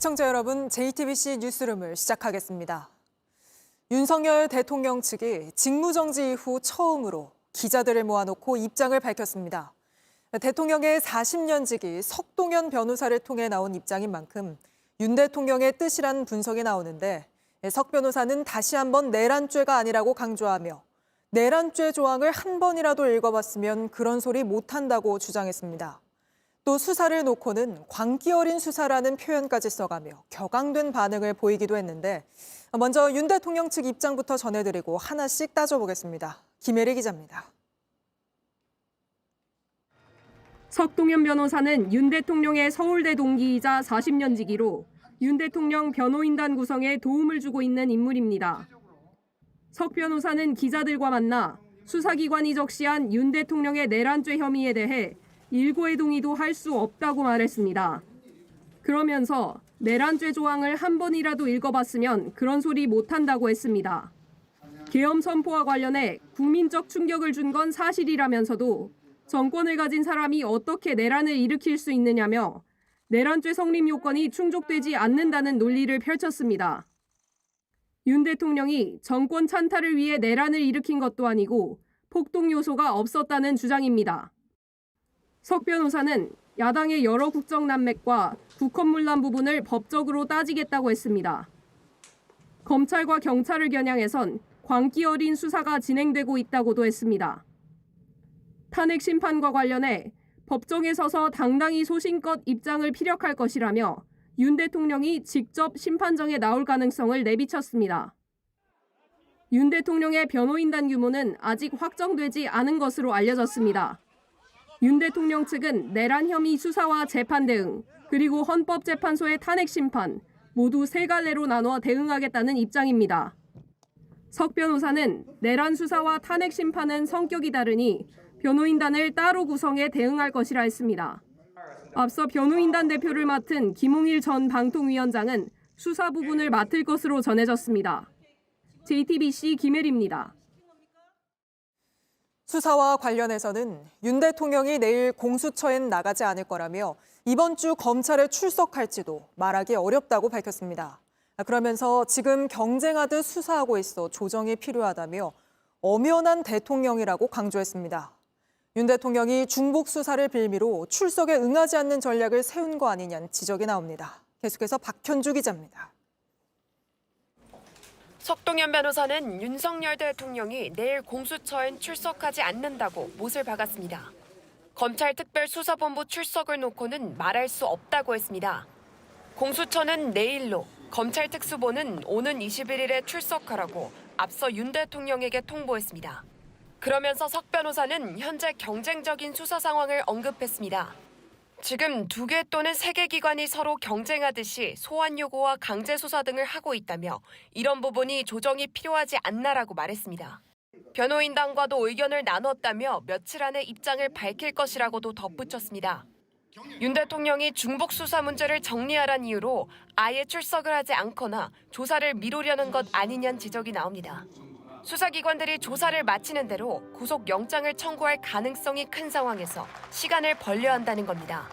시청자 여러분, JTBC 뉴스룸을 시작하겠습니다. 윤석열 대통령 측이 직무정지 이후 처음으로 기자들을 모아놓고 입장을 밝혔습니다. 대통령의 40년지기 석동현 변호사를 통해 나온 입장인 만큼 윤 대통령의 뜻이란 분석이 나오는데 석 변호사는 다시 한번 내란죄가 아니라고 강조하며 내란죄 조항을 한 번이라도 읽어봤으면 그런 소리 못한다고 주장했습니다. 또 수사를 놓고는 광기 어린 수사라는 표현까지 써가며 격앙된 반응을 보이기도 했는데 먼저 윤 대통령 측 입장부터 전해드리고 하나씩 따져보겠습니다. 김혜리 기자입니다. 석동현 변호사는 윤 대통령의 서울대 동기이자 40년 지기로 윤 대통령 변호인단 구성에 도움을 주고 있는 인물입니다. 석 변호사는 기자들과 만나 수사기관이 적시한 윤 대통령의 내란죄 혐의에 대해 일고의 동의도 할 수 없다고 말했습니다. 그러면서 내란죄 조항을 한 번이라도 읽어봤으면 그런 소리 못한다고 했습니다. 계엄 선포와 관련해 국민적 충격을 준 건 사실이라면서도 정권을 가진 사람이 어떻게 내란을 일으킬 수 있느냐며 내란죄 성립 요건이 충족되지 않는다는 논리를 펼쳤습니다. 윤 대통령이 정권 찬탈을 위해 내란을 일으킨 것도 아니고 폭동 요소가 없었다는 주장입니다. 석 변호사는 야당의 여러 국정난맥과 국헌문란 부분을 법적으로 따지겠다고 했습니다. 검찰과 경찰을 겨냥해선 광기 어린 수사가 진행되고 있다고도 했습니다. 탄핵 심판과 관련해 법정에 서서 당당히 소신껏 입장을 피력할 것이라며 윤 대통령이 직접 심판정에 나올 가능성을 내비쳤습니다. 윤 대통령의 변호인단 규모는 아직 확정되지 않은 것으로 알려졌습니다. 윤 대통령 측은 내란 혐의 수사와 재판 대응, 그리고 헌법재판소의 탄핵 심판 모두 세 갈래로 나눠 대응하겠다는 입장입니다. 석 변호사는 내란 수사와 탄핵 심판은 성격이 다르니 변호인단을 따로 구성해 대응할 것이라 했습니다. 앞서 변호인단 대표를 맡은 김홍일 전 방통위원장은 수사 부분을 맡을 것으로 전해졌습니다. JTBC 김혜리입니다. 수사와 관련해서는 윤 대통령이 내일 공수처엔 나가지 않을 거라며 이번 주 검찰에 출석할지도 말하기 어렵다고 밝혔습니다. 그러면서 지금 경쟁하듯 수사하고 있어 조정이 필요하다며 엄연한 대통령이라고 강조했습니다. 윤 대통령이 중복 수사를 빌미로 출석에 응하지 않는 전략을 세운 거 아니냐는 지적이 나옵니다. 계속해서 박현주 기자입니다. 석동현 변호사는 윤석열 대통령이 내일 공수처엔 출석하지 않는다고 못을 박았습니다. 검찰 특별수사본부 출석을 놓고는 말할 수 없다고 했습니다. 공수처는 내일로, 검찰 특수본은 오는 21일에 출석하라고 앞서 윤 대통령에게 통보했습니다. 그러면서 석 변호사는 현재 경쟁적인 수사 상황을 언급했습니다. 지금 2개 또는 3개 기관이 서로 경쟁하듯이 소환 요구와 강제 수사 등을 하고 있다며 이런 부분이 조정이 필요하지 않나라고 말했습니다. 변호인단과도 의견을 나눴다며 며칠 안에 입장을 밝힐 것이라고도 덧붙였습니다. 윤 대통령이 중복 수사 문제를 정리하란 이유로 아예 출석을 하지 않거나 조사를 미루려는 것 아니냐는 지적이 나옵니다. 수사기관들이 조사를 마치는 대로 구속영장을 청구할 가능성이 큰 상황에서 시간을 벌려야 한다는 겁니다.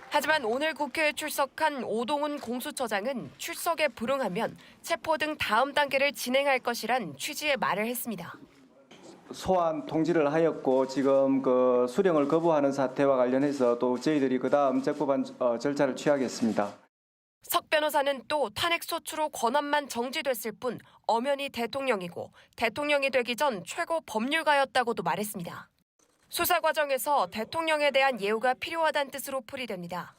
하지만 오늘 국회에 출석한 오동훈 공수처장은 출석에 불응하면 체포 등 다음 단계를 진행할 것이란 취지의 말을 했습니다. 소환 통지를 하였고 지금 그 수령을 거부하는 사태와 관련해서 또 저희들이 그다음 적법한 절차를 취하겠습니다. 석 변호사는 또 탄핵 소추로 권한만 정지됐을 뿐 엄연히 대통령이고 대통령이 되기 전 최고 법률가였다고도 말했습니다. 수사 과정에서 대통령에 대한 예우가 필요하다는 뜻으로 풀이됩니다.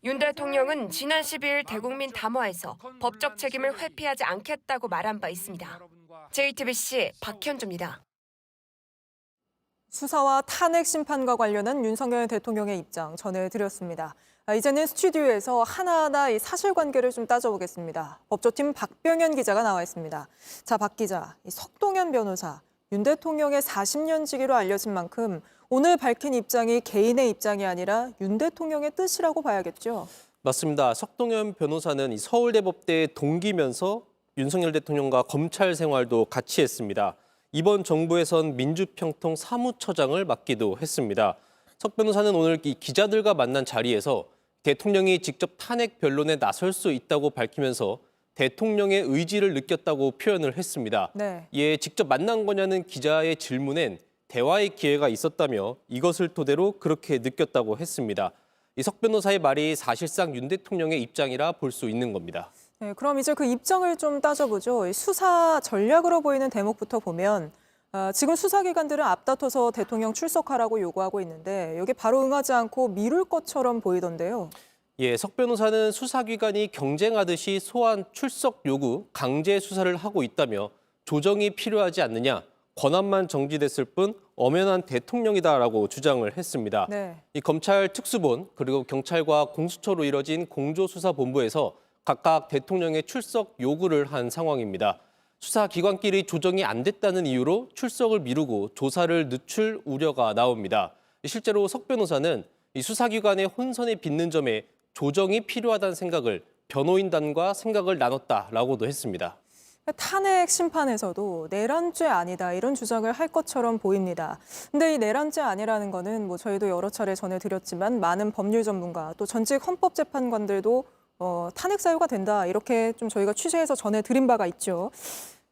윤 대통령은 지난 12일 대국민 담화에서 법적 책임을 회피하지 않겠다고 말한 바 있습니다. JTBC 박현주입니다. 수사와 탄핵 심판과 관련한 윤석열 대통령의 입장 전해드렸습니다. 이제는 스튜디오에서 하나하나 이 사실관계를 좀 따져보겠습니다. 법조팀 박병현 기자가 나와 있습니다. 자, 박 기자, 이 석동현 변호사, 윤 대통령의 40년 지기로 알려진 만큼 오늘 밝힌 입장이 개인의 입장이 아니라 윤 대통령의 뜻이라고 봐야겠죠? 맞습니다. 석동현 변호사는 서울대법대 동기면서 윤석열 대통령과 검찰 생활도 같이 했습니다. 이번 정부에선 민주평통 사무처장을 맡기도 했습니다. 석 변호사는 오늘 기자들과 만난 자리에서 대통령이 직접 탄핵 변론에 나설 수 있다고 밝히면서 대통령의 의지를 느꼈다고 표현을 했습니다. 네. 이에 직접 만난 거냐는 기자의 질문엔 대화의 기회가 있었다며 이것을 토대로 그렇게 느꼈다고 했습니다. 이 석 변호사의 말이 사실상 윤 대통령의 입장이라 볼 수 있는 겁니다. 네, 그럼 이제 그 입장을 좀 따져보죠. 이 수사 전략으로 보이는 대목부터 보면 지금 수사기관들은 앞다퉈서 대통령 출석하라고 요구하고 있는데 여기 바로 응하지 않고 미룰 것처럼 보이던데요. 예, 석 변호사는 수사기관이 경쟁하듯이 소환 출석 요구, 강제 수사를 하고 있다며 조정이 필요하지 않느냐, 권한만 정지됐을 뿐 엄연한 대통령이다라고 주장을 했습니다. 네. 이 검찰 특수본 그리고 경찰과 공수처로 이뤄진 공조수사본부에서 각각 대통령의 출석 요구를 한 상황입니다. 수사기관끼리 조정이 안 됐다는 이유로 출석을 미루고 조사를 늦출 우려가 나옵니다. 실제로 석 변호사는 이 수사기관의 혼선에 빚는 점에 조정이 필요하다는 생각을 변호인단과 생각을 나눴다라고도 했습니다. 탄핵 심판에서도 내란죄 아니다 이런 주장을 할 것처럼 보입니다. 근데 이 내란죄 아니라는 거는 뭐 저희도 여러 차례 전해드렸지만 많은 법률 전문가 또 전직 헌법재판관들도 탄핵 사유가 된다 이렇게 좀 저희가 취재해서 전해드린 바가 있죠.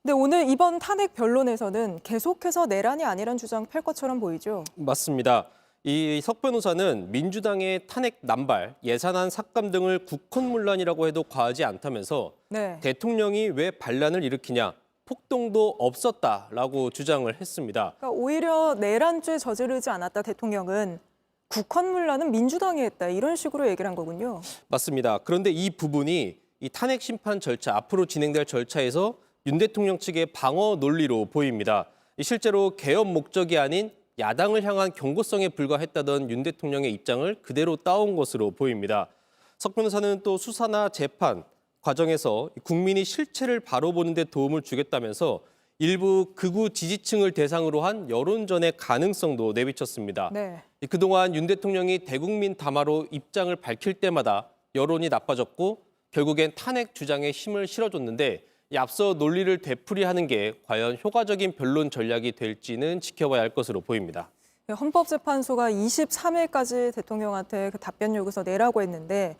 근데 오늘 이번 탄핵 변론에서는 계속해서 내란이 아니란 주장 펼 것처럼 보이죠. 맞습니다. 이 석 변호사는 민주당의 탄핵 남발, 예산안 삭감 등을 국헌문란이라고 해도 과하지 않다면서 네. 대통령이 왜 반란을 일으키냐, 폭동도 없었다라고 주장을 했습니다. 그러니까 오히려 내란죄 저지르지 않았다 대통령은 국헌문란은 민주당이 했다 이런 식으로 얘기를 한 거군요. 맞습니다. 그런데 이 부분이 이 탄핵 심판 절차, 앞으로 진행될 절차에서 윤 대통령 측의 방어 논리로 보입니다. 실제로 개헌 목적이 아닌 야당을 향한 경고성에 불과했다던 윤 대통령의 입장을 그대로 따온 것으로 보입니다. 석 변호사는 또 수사나 재판 과정에서 국민이 실체를 바로 보는 데 도움을 주겠다면서 일부 극우 지지층을 대상으로 한 여론전의 가능성도 내비쳤습니다. 네. 그동안 윤 대통령이 대국민 담화로 입장을 밝힐 때마다 여론이 나빠졌고 결국엔 탄핵 주장에 힘을 실어줬는데 앞서 논리를 되풀이하는 게 과연 효과적인 변론 전략이 될지는 지켜봐야 할 것으로 보입니다. 헌법재판소가 23일까지 대통령한테 그 답변 요구서 내라고 했는데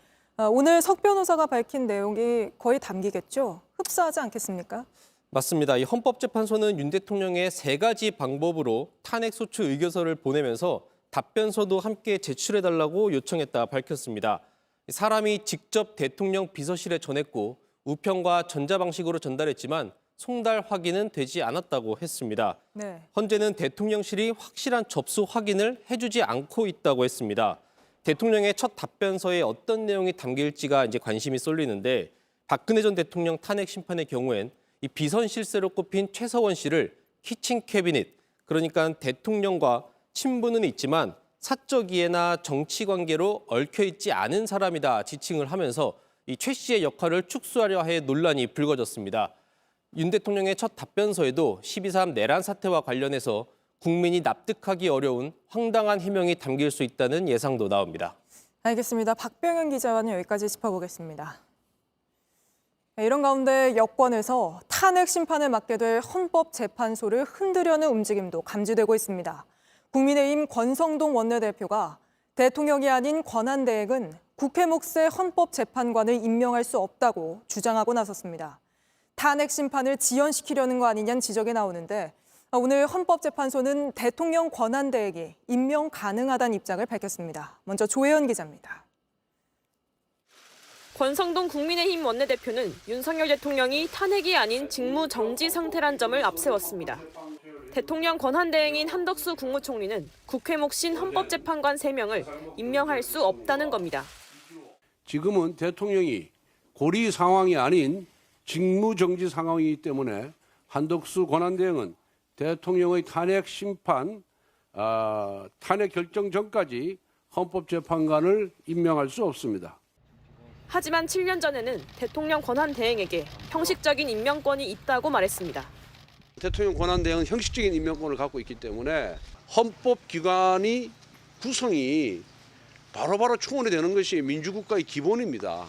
오늘 석 변호사가 밝힌 내용이 거의 담기겠죠? 흡사하지 않겠습니까? 맞습니다. 이 헌법재판소는 윤 대통령의 3가지 방법으로 탄핵 소추 의견서를 보내면서 답변서도 함께 제출해달라고 요청했다 밝혔습니다. 사람이 직접 대통령 비서실에 전했고 우편과 전자방식으로 전달했지만 송달 확인은 되지 않았다고 했습니다. 네. 헌재는 대통령실이 확실한 접수 확인을 해주지 않고 있다고 했습니다. 대통령의 첫 답변서에 어떤 내용이 담길지가 이제 관심이 쏠리는데 박근혜 전 대통령 탄핵 심판의 경우엔 이 비선 실세로 꼽힌 최서원 씨를 키친 캐비닛, 그러니까 대통령과 친분은 있지만 사적 이해나 정치 관계로 얽혀 있지 않은 사람이다 지칭을 하면서 이 최 씨의 역할을 축소하려 해 논란이 불거졌습니다. 윤 대통령의 첫 답변서에도 12.3 내란 사태와 관련해서 국민이 납득하기 어려운 황당한 해명이 담길 수 있다는 예상도 나옵니다. 알겠습니다. 박병현 기자와는 여기까지 짚어보겠습니다. 이런 가운데 여권에서 탄핵 심판을 맡게 될 헌법재판소를 흔들려는 움직임도 감지되고 있습니다. 국민의힘 권성동 원내대표가 대통령이 아닌 권한대행은 국회 몫의 헌법재판관을 임명할 수 없다고 주장하고 나섰습니다. 탄핵 심판을 지연시키려는 거 아니냐는 지적이 나오는데 오늘 헌법재판소는 대통령 권한대행이 임명 가능하다는 입장을 밝혔습니다. 먼저 조혜연 기자입니다. 권성동 국민의힘 원내대표는 윤석열 대통령이 탄핵이 아닌 직무 정지 상태란 점을 앞세웠습니다. 대통령 권한대행인 한덕수 국무총리는 국회 몫인 헌법재판관 3명을 임명할 수 없다는 겁니다. 지금은 대통령이 고리 상황이 아닌 직무 정지 상황이기 때문에 한덕수 권한대행은 대통령의 탄핵 심판, 탄핵 결정 전까지 헌법재판관을 임명할 수 없습니다. 하지만 7년 전에는 대통령 권한대행에게 형식적인 임명권이 있다고 말했습니다. 대통령 권한대행은 형식적인 임명권을 갖고 있기 때문에 헌법기관이 구성이 바로바로 충원이 되는 것이 민주국가의 기본입니다.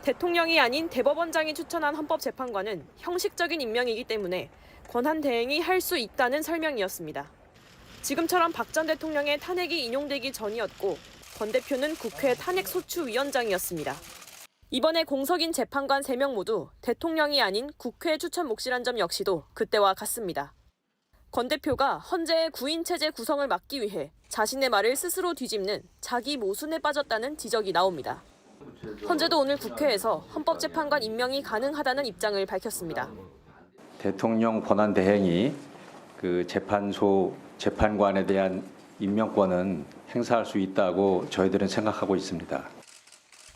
대통령이 아닌 대법원장이 추천한 헌법재판관은 형식적인 임명이기 때문에 권한대행이 할 수 있다는 설명이었습니다. 지금처럼 박 전 대통령의 탄핵이 인용되기 전이었고 권 대표는 국회 탄핵소추위원장이었습니다. 이번에 공석인 재판관 3명 모두 대통령이 아닌 국회 추천 몫이란 점 역시도 그때와 같습니다. 권 대표가 헌재의 구인체제 구성을 막기 위해 자신의 말을 스스로 뒤집는 자기 모순에 빠졌다는 지적이 나옵니다. 헌재도 오늘 국회에서 헌법재판관 임명이 가능하다는 입장을 밝혔습니다. 대통령 권한대행이 그 재판소 재판관에 대한 임명권은 행사할 수 있다고 저희들은 생각하고 있습니다.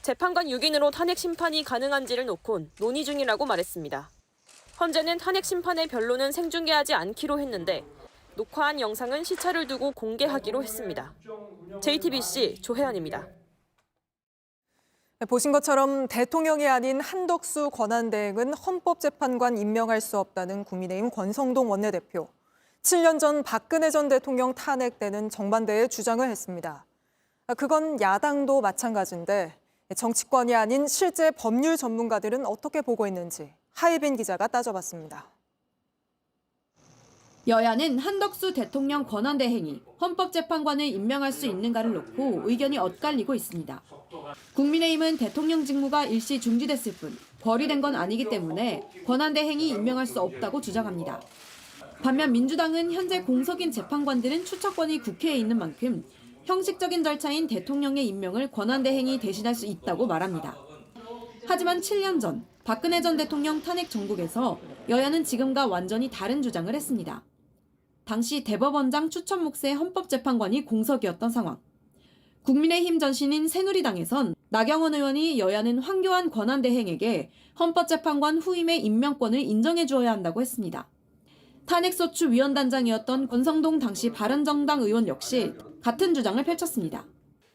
재판관 6인으로 탄핵 심판이 가능한지를 놓곤 논의 중이라고 말했습니다. 헌재는 탄핵 심판의 변론은 생중계하지 않기로 했는데 녹화한 영상은 시차를 두고 공개하기로 했습니다. JTBC 조혜연입니다. 보신 것처럼 대통령이 아닌 한덕수 권한대행은 헌법재판관 임명할 수 없다는 국민의힘 권성동 원내대표. 7년 전 박근혜 전 대통령 탄핵 때는 정반대의 주장을 했습니다. 그건 야당도 마찬가지인데 정치권이 아닌 실제 법률 전문가들은 어떻게 보고 있는지 하예빈 기자가 따져봤습니다. 여야는 한덕수 대통령 권한대행이 헌법재판관을 임명할 수 있는가를 놓고 의견이 엇갈리고 있습니다. 국민의힘은 대통령 직무가 일시 중지됐을 뿐 벌이된 건 아니기 때문에 권한대행이 임명할 수 없다고 주장합니다. 반면 민주당은 현재 공석인 재판관들은 추천권이 국회에 있는 만큼 형식적인 절차인 대통령의 임명을 권한대행이 대신할 수 있다고 말합니다. 하지만 7년 전 박근혜 전 대통령 탄핵 정국에서 여야는 지금과 완전히 다른 주장을 했습니다. 당시 대법원장 추천 몫의 헌법재판관이 공석이었던 상황. 국민의힘 전신인 새누리당에선 나경원 의원이 여야는 황교안 권한대행에게 헌법재판관 후임의 임명권을 인정해 주어야 한다고 했습니다. 탄핵소추위원단장이었던 권성동 당시 바른정당 의원 역시 같은 주장을 펼쳤습니다.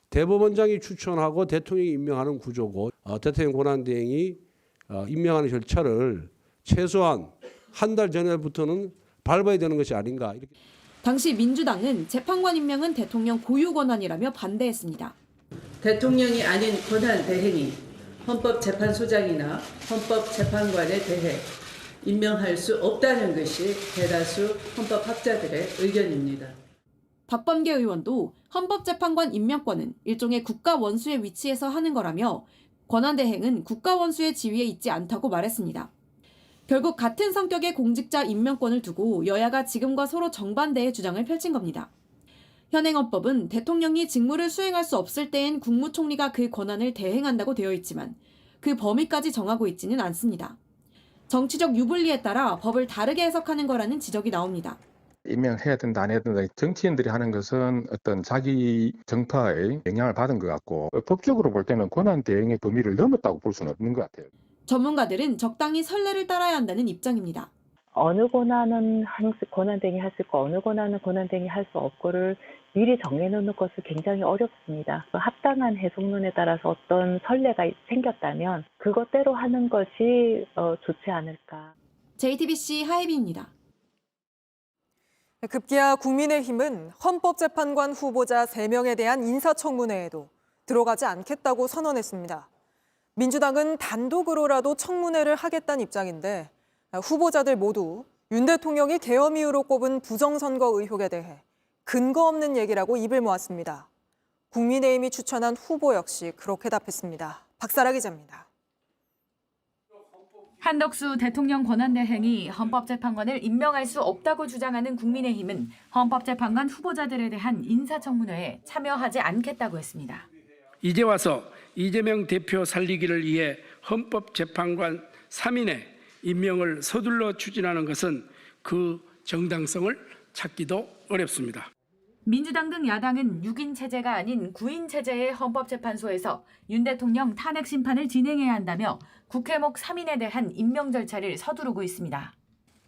대법원장이 추천하고 대통령이 임명하는 구조고 대통령 권한대행이 임명하는 절차를 최소한 한 달 전에부터는 밟아야 되는 것이 아닌가. 이렇게. 당시 민주당은 재판관 임명은 대통령 고유 권한이라며 반대했습니다. 대통령이 아닌 권한대행이 헌법재판소장이나 헌법재판관에 대해 임명할 수 없다는 것이 대다수 헌법학자들의 의견입니다. 박범계 의원도 헌법재판관 임명권은 일종의 국가원수의 위치에서 하는 거라며 권한대행은 국가원수의 지위에 있지 않다고 말했습니다. 결국 같은 성격의 공직자 임명권을 두고 여야가 지금과 서로 정반대의 주장을 펼친 겁니다. 현행헌법은 대통령이 직무를 수행할 수 없을 때엔 국무총리가 그 권한을 대행한다고 되어 있지만 그 범위까지 정하고 있지는 않습니다. 정치적 유불리에 따라 법을 다르게 해석하는 거라는 지적이 나옵니다. 임명해야 된다 안 해야 된다 정치인들이 하는 것은 어떤 자기 정파에 영향을 받은 것 같고 법적으로 볼 때는 권한대행의 범위를 넘었다고 볼 수는 없는 것 같아요. 전문가들은 적당히 선례를 따라야 한다는 입장입니다. 어느 권한은 권한대행이 할 수 있고 어느 권한은 권한대행이 할 수 없고를 미리 정해놓는 것은 굉장히 어렵습니다. 합당한 해석론에 따라서 어떤 선례가 생겼다면 그것대로 하는 것이 좋지 않을까. JTBC 하예빈입니다. 급기야 국민의힘은 헌법재판관 후보자 3명에 대한 인사청문회에도 들어가지 않겠다고 선언했습니다. 민주당은 단독으로라도 청문회를 하겠다는 입장인데 후보자들 모두 윤 대통령이 계엄 이후로 꼽은 부정선거 의혹에 대해 근거 없는 얘기라고 입을 모았습니다. 국민의힘이 추천한 후보 역시 그렇게 답했습니다. 박사라 기자입니다. 한덕수 대통령 권한대행이 헌법재판관을 임명할 수 없다고 주장하는 국민의힘은 헌법재판관 후보자들에 대한 인사청문회에 참여하지 않겠다고 했습니다. 이제 와서 이재명 대표 살리기를 위해 헌법재판관 3인의 임명을 서둘러 추진하는 것은 그 정당성을 찾기도 어렵습니다. 민주당 등 야당은 6인 체제가 아닌 9인 체제의 헌법재판소에서 윤 대통령 탄핵 심판을 진행해야 한다며 국회목 3인에 대한 임명 절차를 서두르고 있습니다.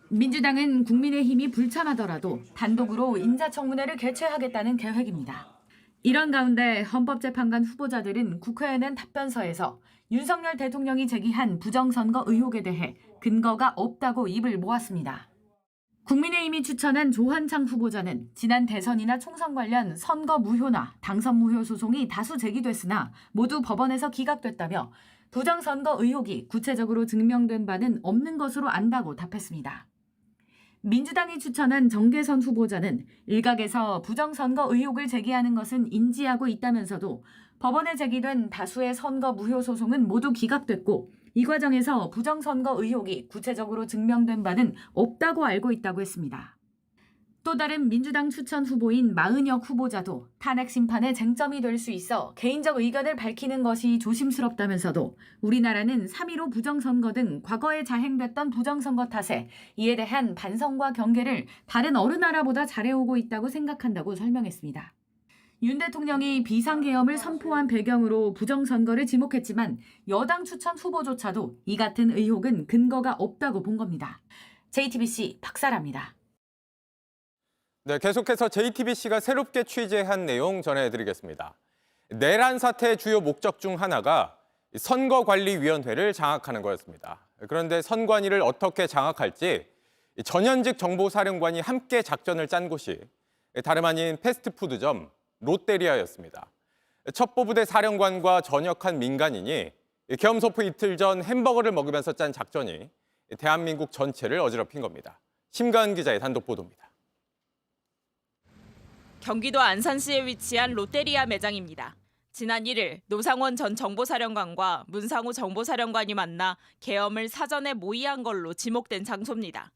민주당은 국민의힘이 불참하더라도 단독으로 인사청문회를 개최하겠다는 계획입니다. 이런 가운데 헌법재판관 후보자들은 국회에 낸 답변서에서 윤석열 대통령이 제기한 부정선거 의혹에 대해 근거가 없다고 입을 모았습니다. 국민의힘이 추천한 조한창 후보자는 지난 대선이나 총선 관련 선거 무효나 당선 무효 소송이 다수 제기됐으나 모두 법원에서 기각됐다며 부정선거 의혹이 구체적으로 증명된 바는 없는 것으로 안다고 답했습니다. 민주당이 추천한 정계선 후보자는 일각에서 부정선거 의혹을 제기하는 것은 인지하고 있다면서도 법원에 제기된 다수의 선거 무효 소송은 모두 기각됐고 이 과정에서 부정선거 의혹이 구체적으로 증명된 바는 없다고 알고 있다고 했습니다. 또 다른 민주당 추천 후보인 마은혁 후보자도 탄핵 심판에 쟁점이 될 수 있어 개인적 의견을 밝히는 것이 조심스럽다면서도 우리나라는 3.15 부정선거 등 과거에 자행됐던 부정선거 탓에 이에 대한 반성과 경계를 다른 어느 나라보다 잘해오고 있다고 생각한다고 설명했습니다. 윤 대통령이 비상계엄을 선포한 배경으로 부정선거를 지목했지만 여당 추천 후보조차도 이 같은 의혹은 근거가 없다고 본 겁니다. JTBC 박사라입니다. 네, 계속해서 JTBC가 새롭게 취재한 내용 전해드리겠습니다. 내란 사태의 주요 목적 중 하나가 선거관리위원회를 장악하는 거였습니다. 그런데 선관위를 어떻게 장악할지 전현직 정보사령관이 함께 작전을 짠 곳이 다름 아닌 패스트푸드점 롯데리아였습니다. 첩보부대 사령관과 전역한 민간인이 계엄 선포 이틀 전 햄버거를 먹으면서 짠 작전이 대한민국 전체를 어지럽힌 겁니다. 심가은 기자의 단독 보도입니다. 경기도 안산시에 위치한 롯데리아 매장입니다. 지난 1일 노상원 전 정보사령관과 문상우 정보사령관이 만나 계엄을 사전에 모의한 걸로 지목된 장소입니다.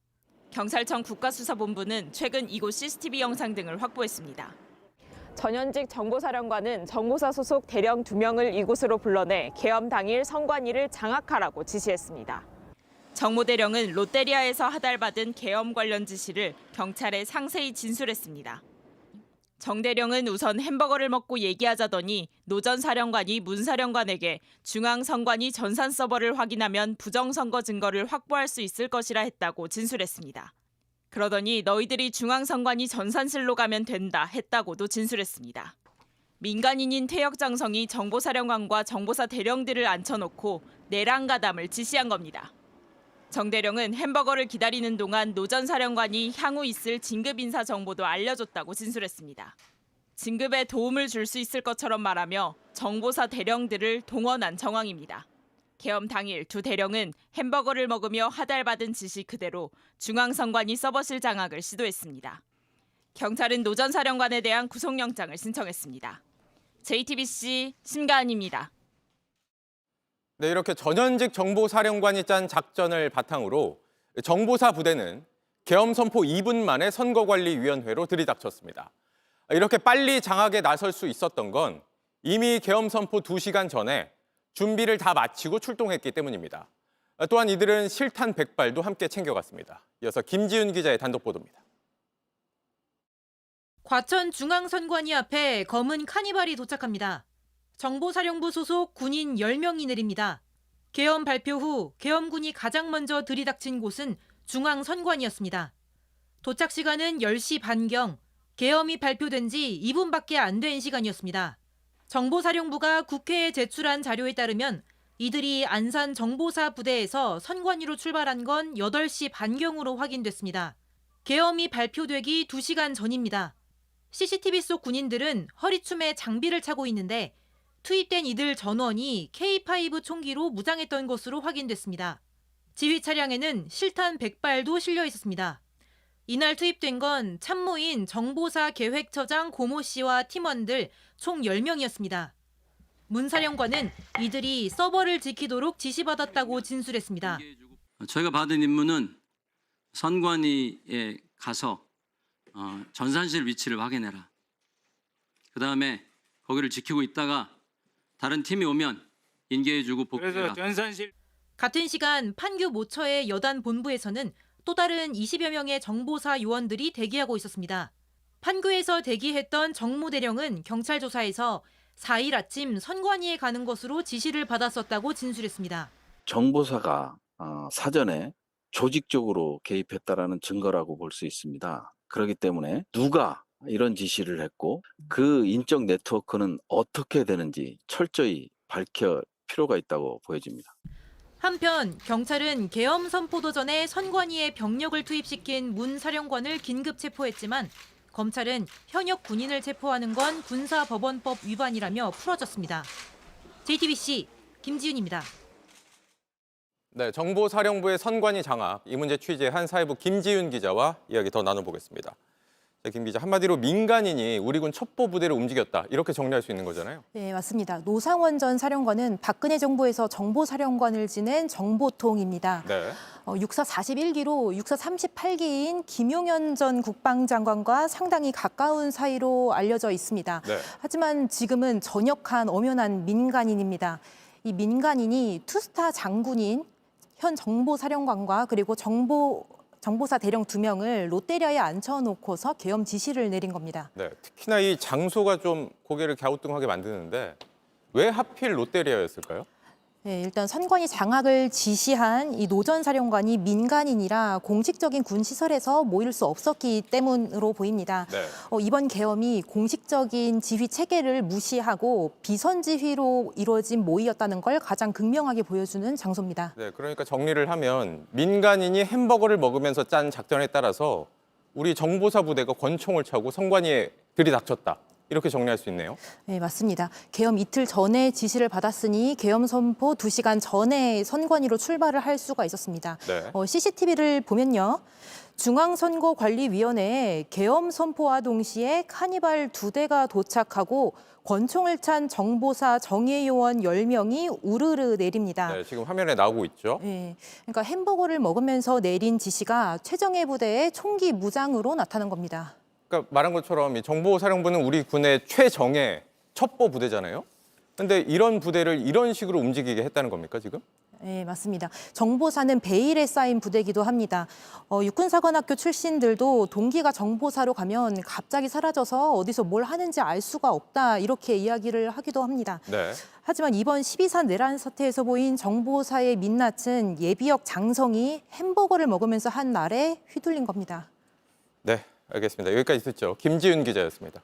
경찰청 국가수사본부는 최근 이곳 CCTV 영상 등을 확보했습니다. 전현직 정보사령관은 정보사 소속 대령 2명을 이곳으로 불러내 계엄 당일 선관위를 장악하라고 지시했습니다. 정모대령은 롯데리아에서 하달받은 계엄 관련 지시를 경찰에 상세히 진술했습니다. 정 대령은 우선 햄버거를 먹고 얘기하자더니 노 전 사령관이 문 사령관에게 중앙선관위 전산 서버를 확인하면 부정선거 증거를 확보할 수 있을 것이라 했다고 진술했습니다. 그러더니 너희들이 중앙선관위 전산실로 가면 된다 했다고도 진술했습니다. 민간인인 퇴역장성이 정보사령관과 정보사 대령들을 앉혀놓고 내란가담을 지시한 겁니다. 정 대령은 햄버거를 기다리는 동안 노 전 사령관이 향후 있을 진급 인사 정보도 알려줬다고 진술했습니다. 진급에 도움을 줄 수 있을 것처럼 말하며 정보사 대령들을 동원한 정황입니다. 계엄 당일 두 대령은 햄버거를 먹으며 하달받은 지시 그대로 중앙선관위 서버실 장악을 시도했습니다. 경찰은 노 전 사령관에 대한 구속영장을 신청했습니다. JTBC 심가은입니다. 네, 이렇게 전현직 정보사령관이 짠 작전을 바탕으로 정보사 부대는 계엄 선포 2분 만에 선거관리위원회로 들이닥쳤습니다. 이렇게 빨리 장악에 나설 수 있었던 건 이미 계엄 선포 2시간 전에 준비를 다 마치고 출동했기 때문입니다. 또한 이들은 실탄 100발도 함께 챙겨갔습니다. 이어서 김지윤 기자의 단독 보도입니다. 과천 중앙선관위 앞에 검은 카니발이 도착합니다. 정보사령부 소속 군인 10명이 내립니다. 계엄 발표 후 계엄군이 가장 먼저 들이닥친 곳은 중앙선관위였습니다. 도착 시간은 10시 반경, 계엄이 발표된 지 2분밖에 안 된 시간이었습니다. 정보사령부가 국회에 제출한 자료에 따르면 이들이 안산 정보사 부대에서 선관위로 출발한 건 8시 반경으로 확인됐습니다. 계엄이 발표되기 2시간 전입니다. CCTV 속 군인들은 허리춤에 장비를 차고 있는데 투입된 이들 전원이 K5 총기로 무장했던 것으로 확인됐습니다. 지휘 차량에는 실탄 100발도 실려 있었습니다. 이날 투입된 건 참모인 정보사 계획처장 고모 씨와 팀원들 총 10명이었습니다. 문 사령관은 이들이 서버를 지키도록 지시받았다고 진술했습니다. 저희가 받은 임무는 선관위에 가서 전산실 위치를 확인해라. 그다음에 거기를 지키고 있다가 다른 팀이 오면 인계해주고 복귀해라. 같은 시간 판교 모처의 여단 본부에서는 또 다른 20여 명의 정보사 요원들이 대기하고 있었습니다. 판교에서 대기했던 정모대령은 경찰 조사에서 4일 아침 선관위에 가는 것으로 지시를 받았었다고 진술했습니다. 정보사가 사전에 조직적으로 개입했다라는 증거라고 볼 수 있습니다. 그렇기 때문에 누가 이런 지시를 했고 그 인적 네트워크는 어떻게 되는지 철저히 밝힐 필요가 있다고 보여집니다. 한편 경찰은 계엄 선포도 전에 선관위에 병력을 투입시킨 문 사령관을 긴급 체포했지만 검찰은 현역 군인을 체포하는 건 군사법원법 위반이라며 풀어졌습니다. JTBC 김지윤입니다. 네, 정보사령부의 선관위 장악, 이 문제 취재한 사회부 김지윤 기자와 이야기 더 나눠보겠습니다. 자, 김 기자, 한마디로 민간인이 우리 군 첩보 부대를 움직였다, 이렇게 정리할 수 있는 거잖아요. 네, 맞습니다. 노상원 전 사령관은 박근혜 정부에서 정보사령관을 지낸 정보통입니다. 네. 육사 41기로 육사 38기인 김용현 전 국방장관과 상당히 가까운 사이로 알려져 있습니다. 네. 하지만 지금은 전역한 엄연한 민간인입니다. 이 민간인이 투스타 장군인 현 정보사령관과 그리고 정보사 대령 2명을 롯데리아에 앉혀놓고서 계엄 지시를 내린 겁니다. 네, 특히나 이 장소가 좀 고개를 갸우뚱하게 만드는데 왜 하필 롯데리아였을까요? 네, 일단 선관위 장악을 지시한 이 노 전 사령관이 민간인이라 공식적인 군 시설에서 모일 수 없었기 때문으로 보입니다. 네. 이번 계엄이 공식적인 지휘 체계를 무시하고 비선 지휘로 이루어진 모의였다는 걸 가장 극명하게 보여주는 장소입니다. 네, 그러니까 정리를 하면 민간인이 햄버거를 먹으면서 짠 작전에 따라서 우리 정보사 부대가 권총을 차고 선관위에 들이닥쳤다, 이렇게 정리할 수 있네요. 네, 맞습니다. 계엄 이틀 전에 지시를 받았으니 계엄 선포 2시간 전에 선관위로 출발을 할 수가 있었습니다. 네. CCTV를 보면요. 중앙선거관리위원회에 계엄 선포와 동시에 카니발 2대가 도착하고 권총을 찬 정보사 정예요원 10명이 우르르 내립니다. 네, 지금 화면에 나오고 있죠. 네, 그러니까 햄버거를 먹으면서 내린 지시가 최정예 부대의 총기 무장으로 나타난 겁니다. 그러니까 말한 것처럼 이 정보사령부는 우리 군의 최정예 첩보 부대잖아요. 근데 이런 부대를 이런 식으로 움직이게 했다는 겁니까, 지금? 네, 맞습니다. 정보사는 베일에 쌓인 부대이기도 합니다. 육군사관학교 출신들도 동기가 정보사로 가면 갑자기 사라져서 어디서 뭘 하는지 알 수가 없다, 이렇게 이야기를 하기도 합니다. 네. 하지만 이번 12사 내란 사태에서 보인 정보사의 민낯은 예비역 장성이 햄버거를 먹으면서 한 날에 휘둘린 겁니다. 네, 알겠습니다. 여기까지 듣죠. 김지윤 기자였습니다.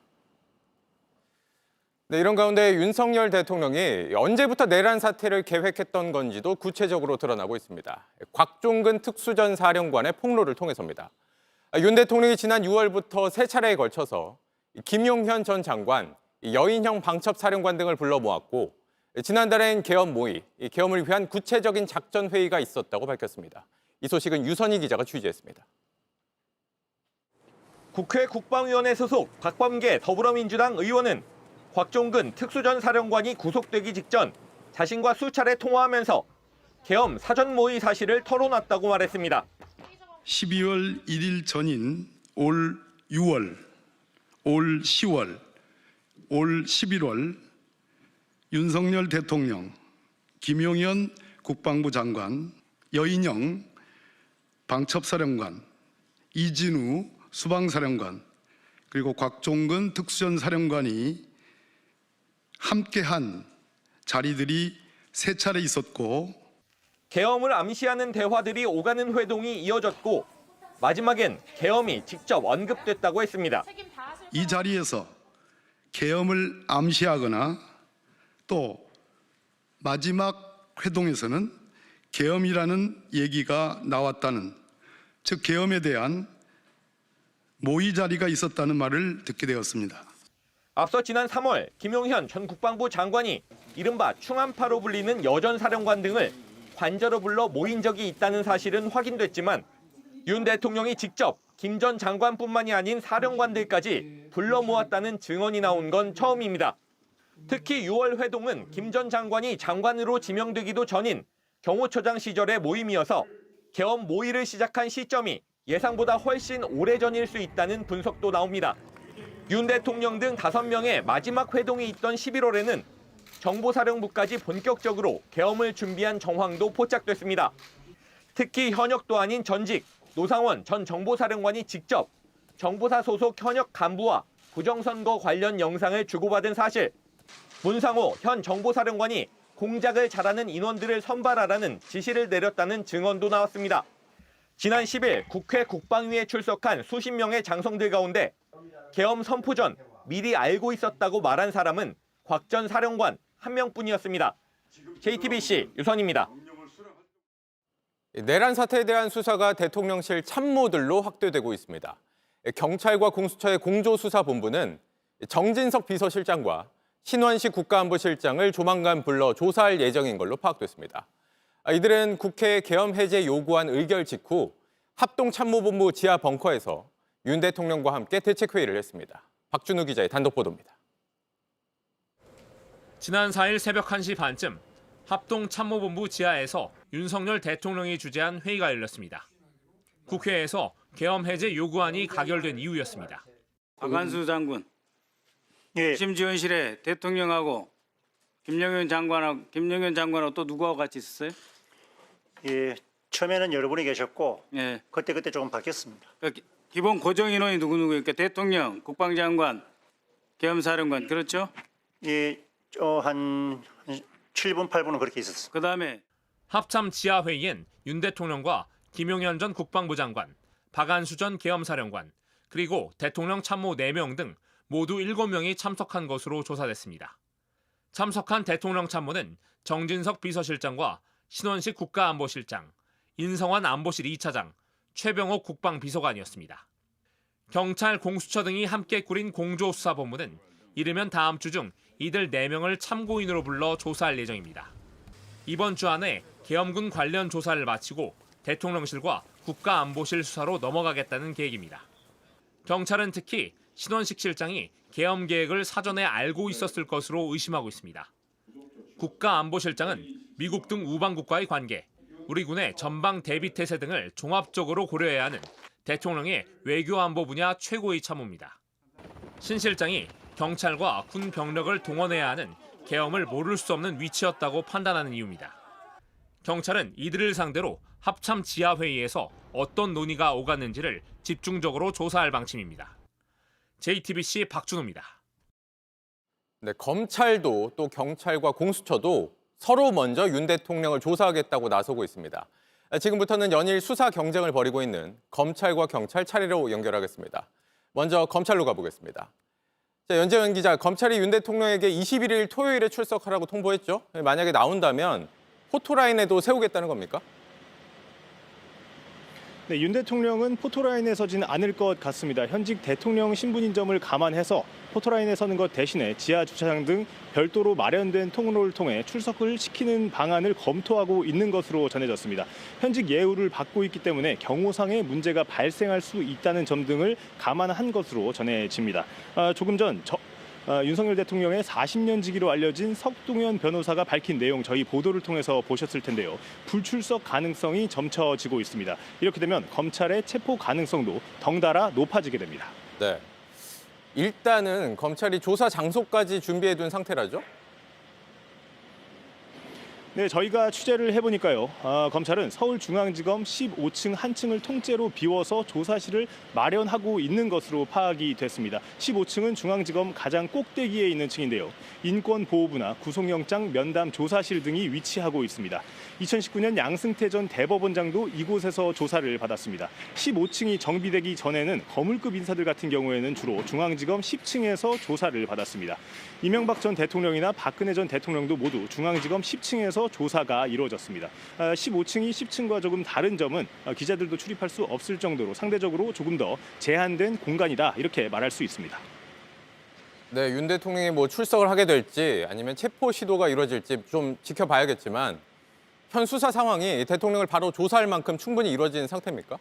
네, 이런 가운데 윤석열 대통령이 언제부터 내란 사태를 계획했던 건지도 구체적으로 드러나고 있습니다. 곽종근 특수전 사령관의 폭로를 통해서입니다. 윤 대통령이 지난 6월부터 3차례에 걸쳐서 김용현 전 장관, 여인형 방첩 사령관 등을 불러 모았고, 지난달엔 계엄 모의, 계엄을 위한 구체적인 작전 회의가 있었다고 밝혔습니다. 이 소식은 유선희 기자가 취재했습니다. 국회 국방위원회 소속 박범계 더불어민주당 의원은 곽종근 특수전 사령관이 구속되기 직전 자신과 수차례 통화하면서 계엄 사전 모의 사실을 털어놨다고 말했습니다. 12월 1일 전인 올 6월, 올 10월, 올 11월 윤석열 대통령, 김용현 국방부 장관, 여인영 방첩사령관, 이진우 수방사령관, 그리고 곽종근 특수전 사령관이 함께한 자리들이 3차례 있었고, 계엄을 암시하는 대화들이 오가는 회동이 이어졌고 마지막엔 계엄이 직접 언급됐다고 했습니다. 이 자리에서 계엄을 암시하거나 또 마지막 회동에서는 계엄이라는 얘기가 나왔다는, 즉 계엄에 대한 모의 자리가 있었다는 말을 듣게 되었습니다. 앞서 지난 3월 김용현 전 국방부 장관이 이른바 충암파로 불리는 여전 사령관 등을 관저로 불러 모인 적이 있다는 사실은 확인됐지만 윤 대통령이 직접 김 전 장관뿐만이 아닌 사령관들까지 불러 모았다는 증언이 나온 건 처음입니다. 특히 6월 회동은 김 전 장관이 장관으로 지명되기도 전인 경호처장 시절의 모임이어서 계엄 모의를 시작한 시점이 예상보다 훨씬 오래전일 수 있다는 분석도 나옵니다. 윤 대통령 등 5명의 마지막 회동이 있던 11월에는 정보사령부까지 본격적으로 계엄을 준비한 정황도 포착됐습니다. 특히 현역도 아닌 전직 노상원 전 정보사령관이 직접 정보사 소속 현역 간부와 부정선거 관련 영상을 주고받은 사실, 문상호 현 정보사령관이 공작을 잘하는 인원들을 선발하라는 지시를 내렸다는 증언도 나왔습니다. 지난 10일 국회 국방위에 출석한 수십 명의 장성들 가운데 계엄 선포 전 미리 알고 있었다고 말한 사람은 곽 전 사령관 1명뿐이었습니다. JTBC 유선입니다. 내란 사태에 대한 수사가 대통령실 참모들로 확대되고 있습니다. 경찰과 공수처의 공조수사본부는 정진석 비서실장과 신원식 국가안보실장을 조만간 불러 조사할 예정인 걸로 파악됐습니다. 이들은 국회 계엄 해제 요구안 의결 직후 합동참모본부 지하 벙커에서 윤 대통령과 함께 대책회의를 했습니다. 박준우 기자의 단독 보도입니다. 지난 4일 새벽 1시 반쯤 합동참모본부 지하에서 윤석열 대통령이 주재한 회의가 열렸습니다. 국회에서 계엄 해제 요구안이 가결된 이유였습니다. 박한수 장군, 심지원실에 대통령하고 김영현 장관하고 또 누구하고 같이 있었어요? 예, 처음에는 여러분이 계셨고 예. 그때 조금 바뀌었습니다. 그러니까 기본 고정 인원이 누구누구니까 대통령, 국방장관, 계엄사령관 그렇죠? 예, 한 7분, 8분은 그렇게 있었어요. 그다음에 합참 지하 회의엔 윤 대통령과 김용현 전 국방부 장관, 박안수 전 계엄사령관, 그리고 대통령 참모 4명 등 모두 7명이 참석한 것으로 조사됐습니다. 참석한 대통령 참모는 정진석 비서실장과 신원식 국가안보실장, 인성환 안보실 2차장, 최병옥 국방비서관이었습니다. 경찰, 공수처 등이 함께 꾸린 공조수사본부는 이르면 다음 주 중 이들 4명을 참고인으로 불러 조사할 예정입니다. 이번 주 안에 계엄군 관련 조사를 마치고 대통령실과 국가안보실 수사로 넘어가겠다는 계획입니다. 경찰은 특히 신원식 실장이 계엄 계획을 사전에 알고 있었을 것으로 의심하고 있습니다. 국가안보실장은 미국 등 우방국과의 관계, 우리 군의 전방 대비 태세 등을 종합적으로 고려해야 하는 대통령의 외교안보 분야 최고의 참모입니다. 신 실장이 경찰과 군 병력을 동원해야 하는 계엄을 모를 수 없는 위치였다고 판단하는 이유입니다. 경찰은 이들을 상대로 합참 지하회의에서 어떤 논의가 오갔는지를 집중적으로 조사할 방침입니다. JTBC 박준호입니다. 네, 검찰도 또 경찰과 공수처도 서로 먼저 윤 대통령을 조사하겠다고 나서고 있습니다. 지금부터는 연일 수사 경쟁을 벌이고 있는 검찰과 경찰 차례로 연결하겠습니다. 먼저 검찰로 가보겠습니다. 자, 연재현 기자, 검찰이 윤 대통령에게 21일 토요일에 출석하라고 통보했죠. 만약에 나온다면 포토라인에도 세우겠다는 겁니까? 네, 윤 대통령은 포토라인에 서지는 않을 것 같습니다. 현직 대통령 신분인 점을 감안해서 포토라인에 서는 것 대신에 지하 주차장 등 별도로 마련된 통로를 통해 출석을 시키는 방안을 검토하고 있는 것으로 전해졌습니다. 현직 예우를 받고 있기 때문에 경호상의 문제가 발생할 수 있다는 점 등을 감안한 것으로 전해집니다. 조금 전 윤석열 대통령의 40년 지기로 알려진 석동현 변호사가 밝힌 내용 저희 보도를 통해서 보셨을 텐데요. 불출석 가능성이 점쳐지고 있습니다. 이렇게 되면 검찰의 체포 가능성도 덩달아 높아지게 됩니다. 네. 일단은 검찰이 조사 장소까지 준비해둔 상태라죠? 네, 저희가 취재를 해보니까요. 검찰은 서울중앙지검 15층 한 층을 통째로 비워서 조사실을 마련하고 있는 것으로 파악이 됐습니다. 15층은 중앙지검 가장 꼭대기에 있는 층인데요. 인권보호부나 구속영장 면담 조사실 등이 위치하고 있습니다. 2019년 양승태 전 대법원장도 이곳에서 조사를 받았습니다. 15층이 정비되기 전에는 거물급 인사들 같은 경우에는 주로 중앙지검 10층에서 조사를 받았습니다. 이명박 전 대통령이나 박근혜 전 대통령도 모두 중앙지검 10층에서 조사가 이루어졌습니다. 15층이 10층과 조금 다른 점은 기자들도 출입할 수 없을 정도로 상대적으로 조금 더 제한된 공간이다 이렇게 말할 수 있습니다. 네, 윤 대통령이 뭐 출석을 하게 될지 아니면 체포 시도가 이루어질지 좀 지켜봐야겠지만 현 수사 상황이 대통령을 바로 조사할 만큼 충분히 이루어진 상태입니까?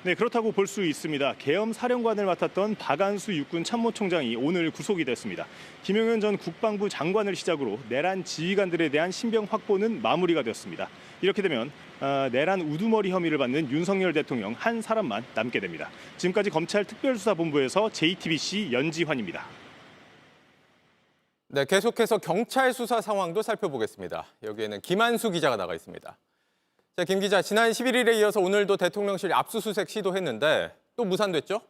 네, 그렇다고 볼 수 있습니다. 계엄 사령관을 맡았던 박안수 육군 참모총장이 오늘 구속이 됐습니다. 김용현 전 국방부 장관을 시작으로 내란 지휘관들에 대한 신병 확보는 마무리가 되었습니다. 이렇게 되면 내란 우두머리 혐의를 받는 윤석열 대통령 한 사람만 남게 됩니다. 지금까지 검찰 특별수사본부에서 JTBC 연지환입니다. 네, 계속해서 경찰 수사 상황도 살펴보겠습니다. 여기에는 김한수 기자가 나가 있습니다. 자, 김 기자, 지난 11일에 이어서 오늘도 대통령실 압수수색 시도했는데 또 무산됐죠?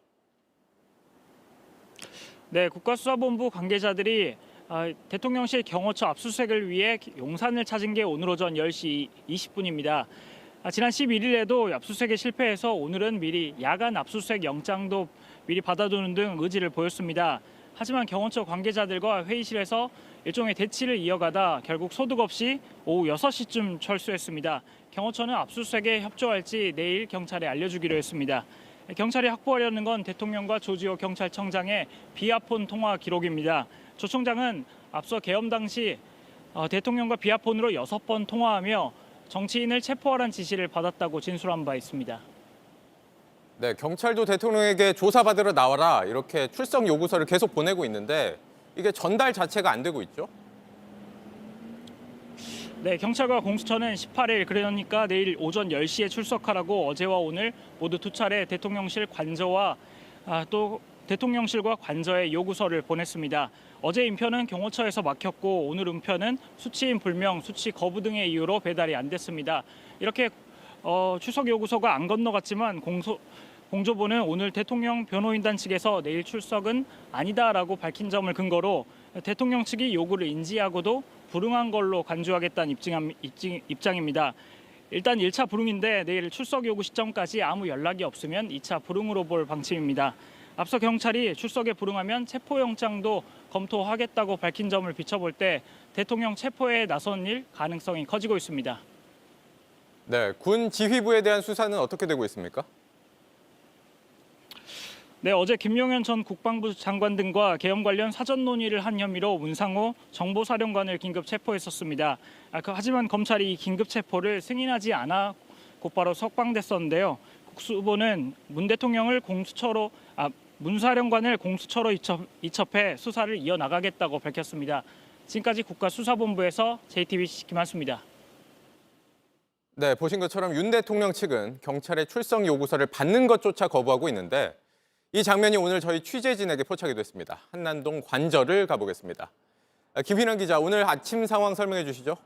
네, 국가수사본부 관계자들이 대통령실 경호처 압수수색을 위해 용산을 찾은 게 오늘 오전 10시 20분입니다. 지난 11일에도 압수수색에 실패해서 오늘은 미리 야간 압수수색 영장도 미리 받아두는 등 의지를 보였습니다. 하지만 경호처 관계자들과 회의실에서 일종의 대치를 이어가다 결국 소득 없이 오후 6시쯤 철수했습니다. 경호처는 압수수색에 협조할지 내일 경찰에 알려주기로 했습니다. 경찰이 확보하려는 건 대통령과 조지호 경찰청장의 비아폰 통화 기록입니다. 조 총장은 앞서 계엄 당시 대통령과 비아폰으로 6번 통화하며 정치인을 체포하라는 지시를 받았다고 진술한 바 있습니다. 네, 경찰도 대통령에게 조사받으러 나와라 이렇게 출석 요구서를 계속 보내고 있는데 이게 전달 자체가 안 되고 있죠? 네, 경찰과 공수처는 18일 그러니까 내일 오전 10시에 출석하라고 어제와 오늘 모두 2차례 대통령실 관저와 또 대통령실과 관저에 요구서를 보냈습니다. 어제 인표는 경호처에서 막혔고 오늘 인표는 수치인 불명, 수치 거부 등의 이유로 배달이 안 됐습니다. 이렇게 출석 요구서가 안 건너갔지만 공조부는 오늘 대통령 변호인단 측에서 내일 출석은 아니다라고 밝힌 점을 근거로 대통령 측이 요구를 인지하고도 불응한 걸로 간주하겠다는 입장입니다. 일단 1차 불응인데 내일 출석 요구 시점까지 아무 연락이 없으면 2차 불응으로 볼 방침입니다. 앞서 경찰이 출석에 불응하면 체포영장도 검토하겠다고 밝힌 점을 비춰볼 때 대통령 체포에 나선 일 가능성이 커지고 있습니다. 네, 군 지휘부에 대한 수사는 어떻게 되고 있습니까? 네, 어제 김용현 전 국방부 장관 등과 계엄 관련 사전 논의를 한 혐의로 문상호 정보사령관을 긴급 체포했었습니다. 하지만 검찰이 이 긴급 체포를 승인하지 않아 곧바로 석방됐었는데요. 국수부는 문 사령관을 공수처로 이첩해 수사를 이어나가겠다고 밝혔습니다. 지금까지 국가수사본부에서 JTBC 김한수입니다. 네, 보신 것처럼 윤 대통령 측은 경찰의 출석 요구서를 받는 것조차 거부하고 있는데 이 장면이 오늘 저희 취재진에게 포착이 됐습니다. 한남동 관저를 가보겠습니다. 김희란 기자, 오늘 아침 상황 설명해 주시죠.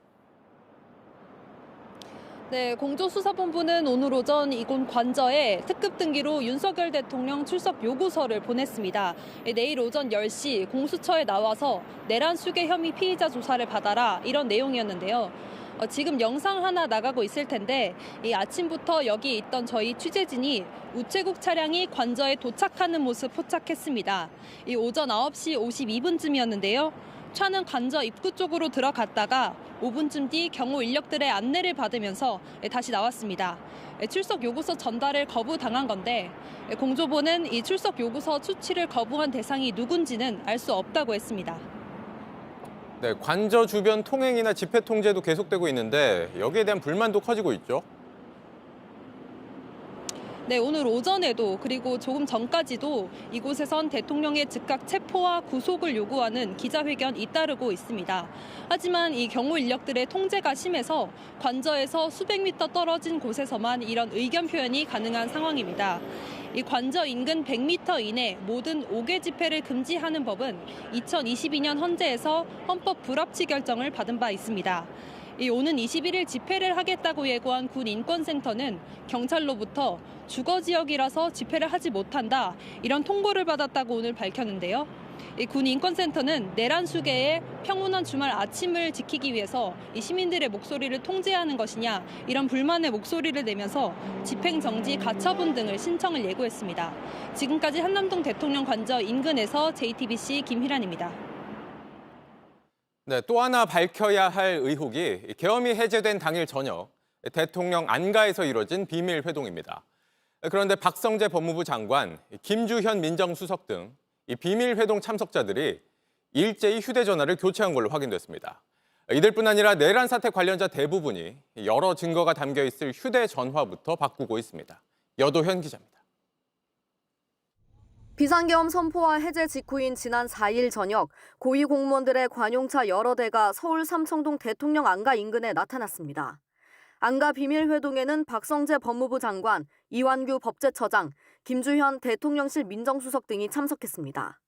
네, 공조수사본부는 오늘 오전 이곳 관저에 특급 등기로 윤석열 대통령 출석 요구서를 보냈습니다. 내일 오전 10시 공수처에 나와서 내란 수괴 혐의 피의자 조사를 받아라 이런 내용이었는데요. 지금 영상 하나 나가고 있을 텐데 이 아침부터 여기 있던 저희 취재진이 우체국 차량이 관저에 도착하는 모습 포착했습니다. 이 오전 9시 52분쯤이었는데요. 차는 관저 입구 쪽으로 들어갔다가 5분쯤 뒤 경호 인력들의 안내를 받으면서 다시 나왔습니다. 출석 요구서 전달을 거부당한 건데 공조부는 이 출석 요구서 수취를 거부한 대상이 누군지는 알 수 없다고 했습니다. 네, 관저 주변 통행이나 집회 통제도 계속되고 있는데 여기에 대한 불만도 커지고 있죠. 네, 오늘 오전에도 그리고 조금 전까지도 이곳에선 대통령의 즉각 체포와 구속을 요구하는 기자회견이 잇따르고 있습니다. 하지만 이 경호 인력들의 통제가 심해서 관저에서 수백 미터 떨어진 곳에서만 이런 의견 표현이 가능한 상황입니다. 이 관저 인근 100m 이내 모든 5개 집회를 금지하는 법은 2022년 헌재에서 헌법 불합치 결정을 받은 바 있습니다. 오는 21일 집회를 하겠다고 예고한 군 인권센터는 경찰로부터 주거지역이라서 집회를 하지 못한다 이런 통보를 받았다고 오늘 밝혔는데요. 군 인권센터는 내란 수괴의 평온한 주말 아침을 지키기 위해서 이 시민들의 목소리를 통제하는 것이냐 이런 불만의 목소리를 내면서 집행정지 가처분 등을 신청을 예고했습니다. 지금까지 한남동 대통령 관저 인근에서 JTBC 김희란입니다. 네, 또 하나 밝혀야 할 의혹이 계엄이 해제된 당일 저녁 대통령 안가에서 이뤄진 비밀 회동입니다. 그런데 박성재 법무부 장관, 김주현 민정수석 등 이 비밀 회동 참석자들이 일제히 휴대전화를 교체한 걸로 확인됐습니다. 이들뿐 아니라 내란 사태 관련자 대부분이 여러 증거가 담겨 있을 휴대전화부터 바꾸고 있습니다. 여도현 기자입니다. 비상계엄 선포와 해제 직후인 지난 4일 저녁 고위공무원들의 관용차 여러 대가 서울 삼청동 대통령 안가 인근에 나타났습니다. 안가 비밀회동에는 박성재 법무부 장관, 이완규 법제처장, 김주현 대통령실 민정수석 등이 참석했습니다.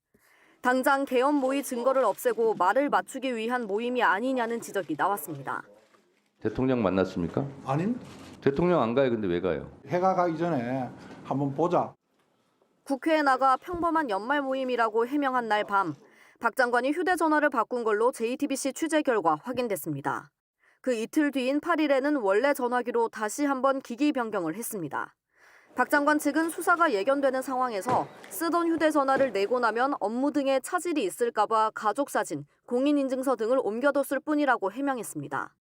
당장 계엄 모의 증거를 없애고 말을 맞추기 위한 모임이 아니냐는 지적이 나왔습니다. 대통령 만났습니까? 아닙니다. 대통령 안 가요. 근데 왜 가요? 해가 가기 전에 한번 보자. 국회에 나가 평범한 연말 모임이라고 해명한 날 밤, 박 장관이 휴대전화를 바꾼 걸로 JTBC 취재 결과 확인됐습니다. 그 이틀 뒤인 8일에는 원래 전화기로 다시 한번 기기 변경을 했습니다. 박 장관 측은 수사가 예견되는 상황에서 쓰던 휴대전화를 내고 나면 업무 등에 차질이 있을까 봐 가족사진, 공인인증서 등을 옮겨뒀을 뿐이라고 해명했습니다.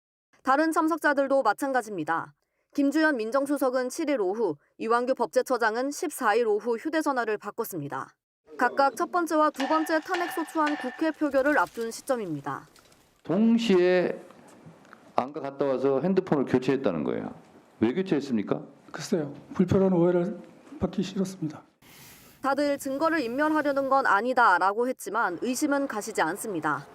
다른 참석자들도 마찬가지입니다. 김주현 민정수석은 7일 오후, 이완규 법제처장은 14일 오후 휴대전화를 바꿨습니다. 각각 첫 번째와 두 번째 탄핵소추안 국회 표결을 앞둔 시점입니다. 동시에 안가 갔다 와서 핸드폰을 교체했다는 거예요. 왜 교체했습니까? 글쎄요. 불편한 오해를 받기 싫었습니다. 다들 증거를 인멸하려는 건 아니다라고 했지만 의심은 가시지 않습니다.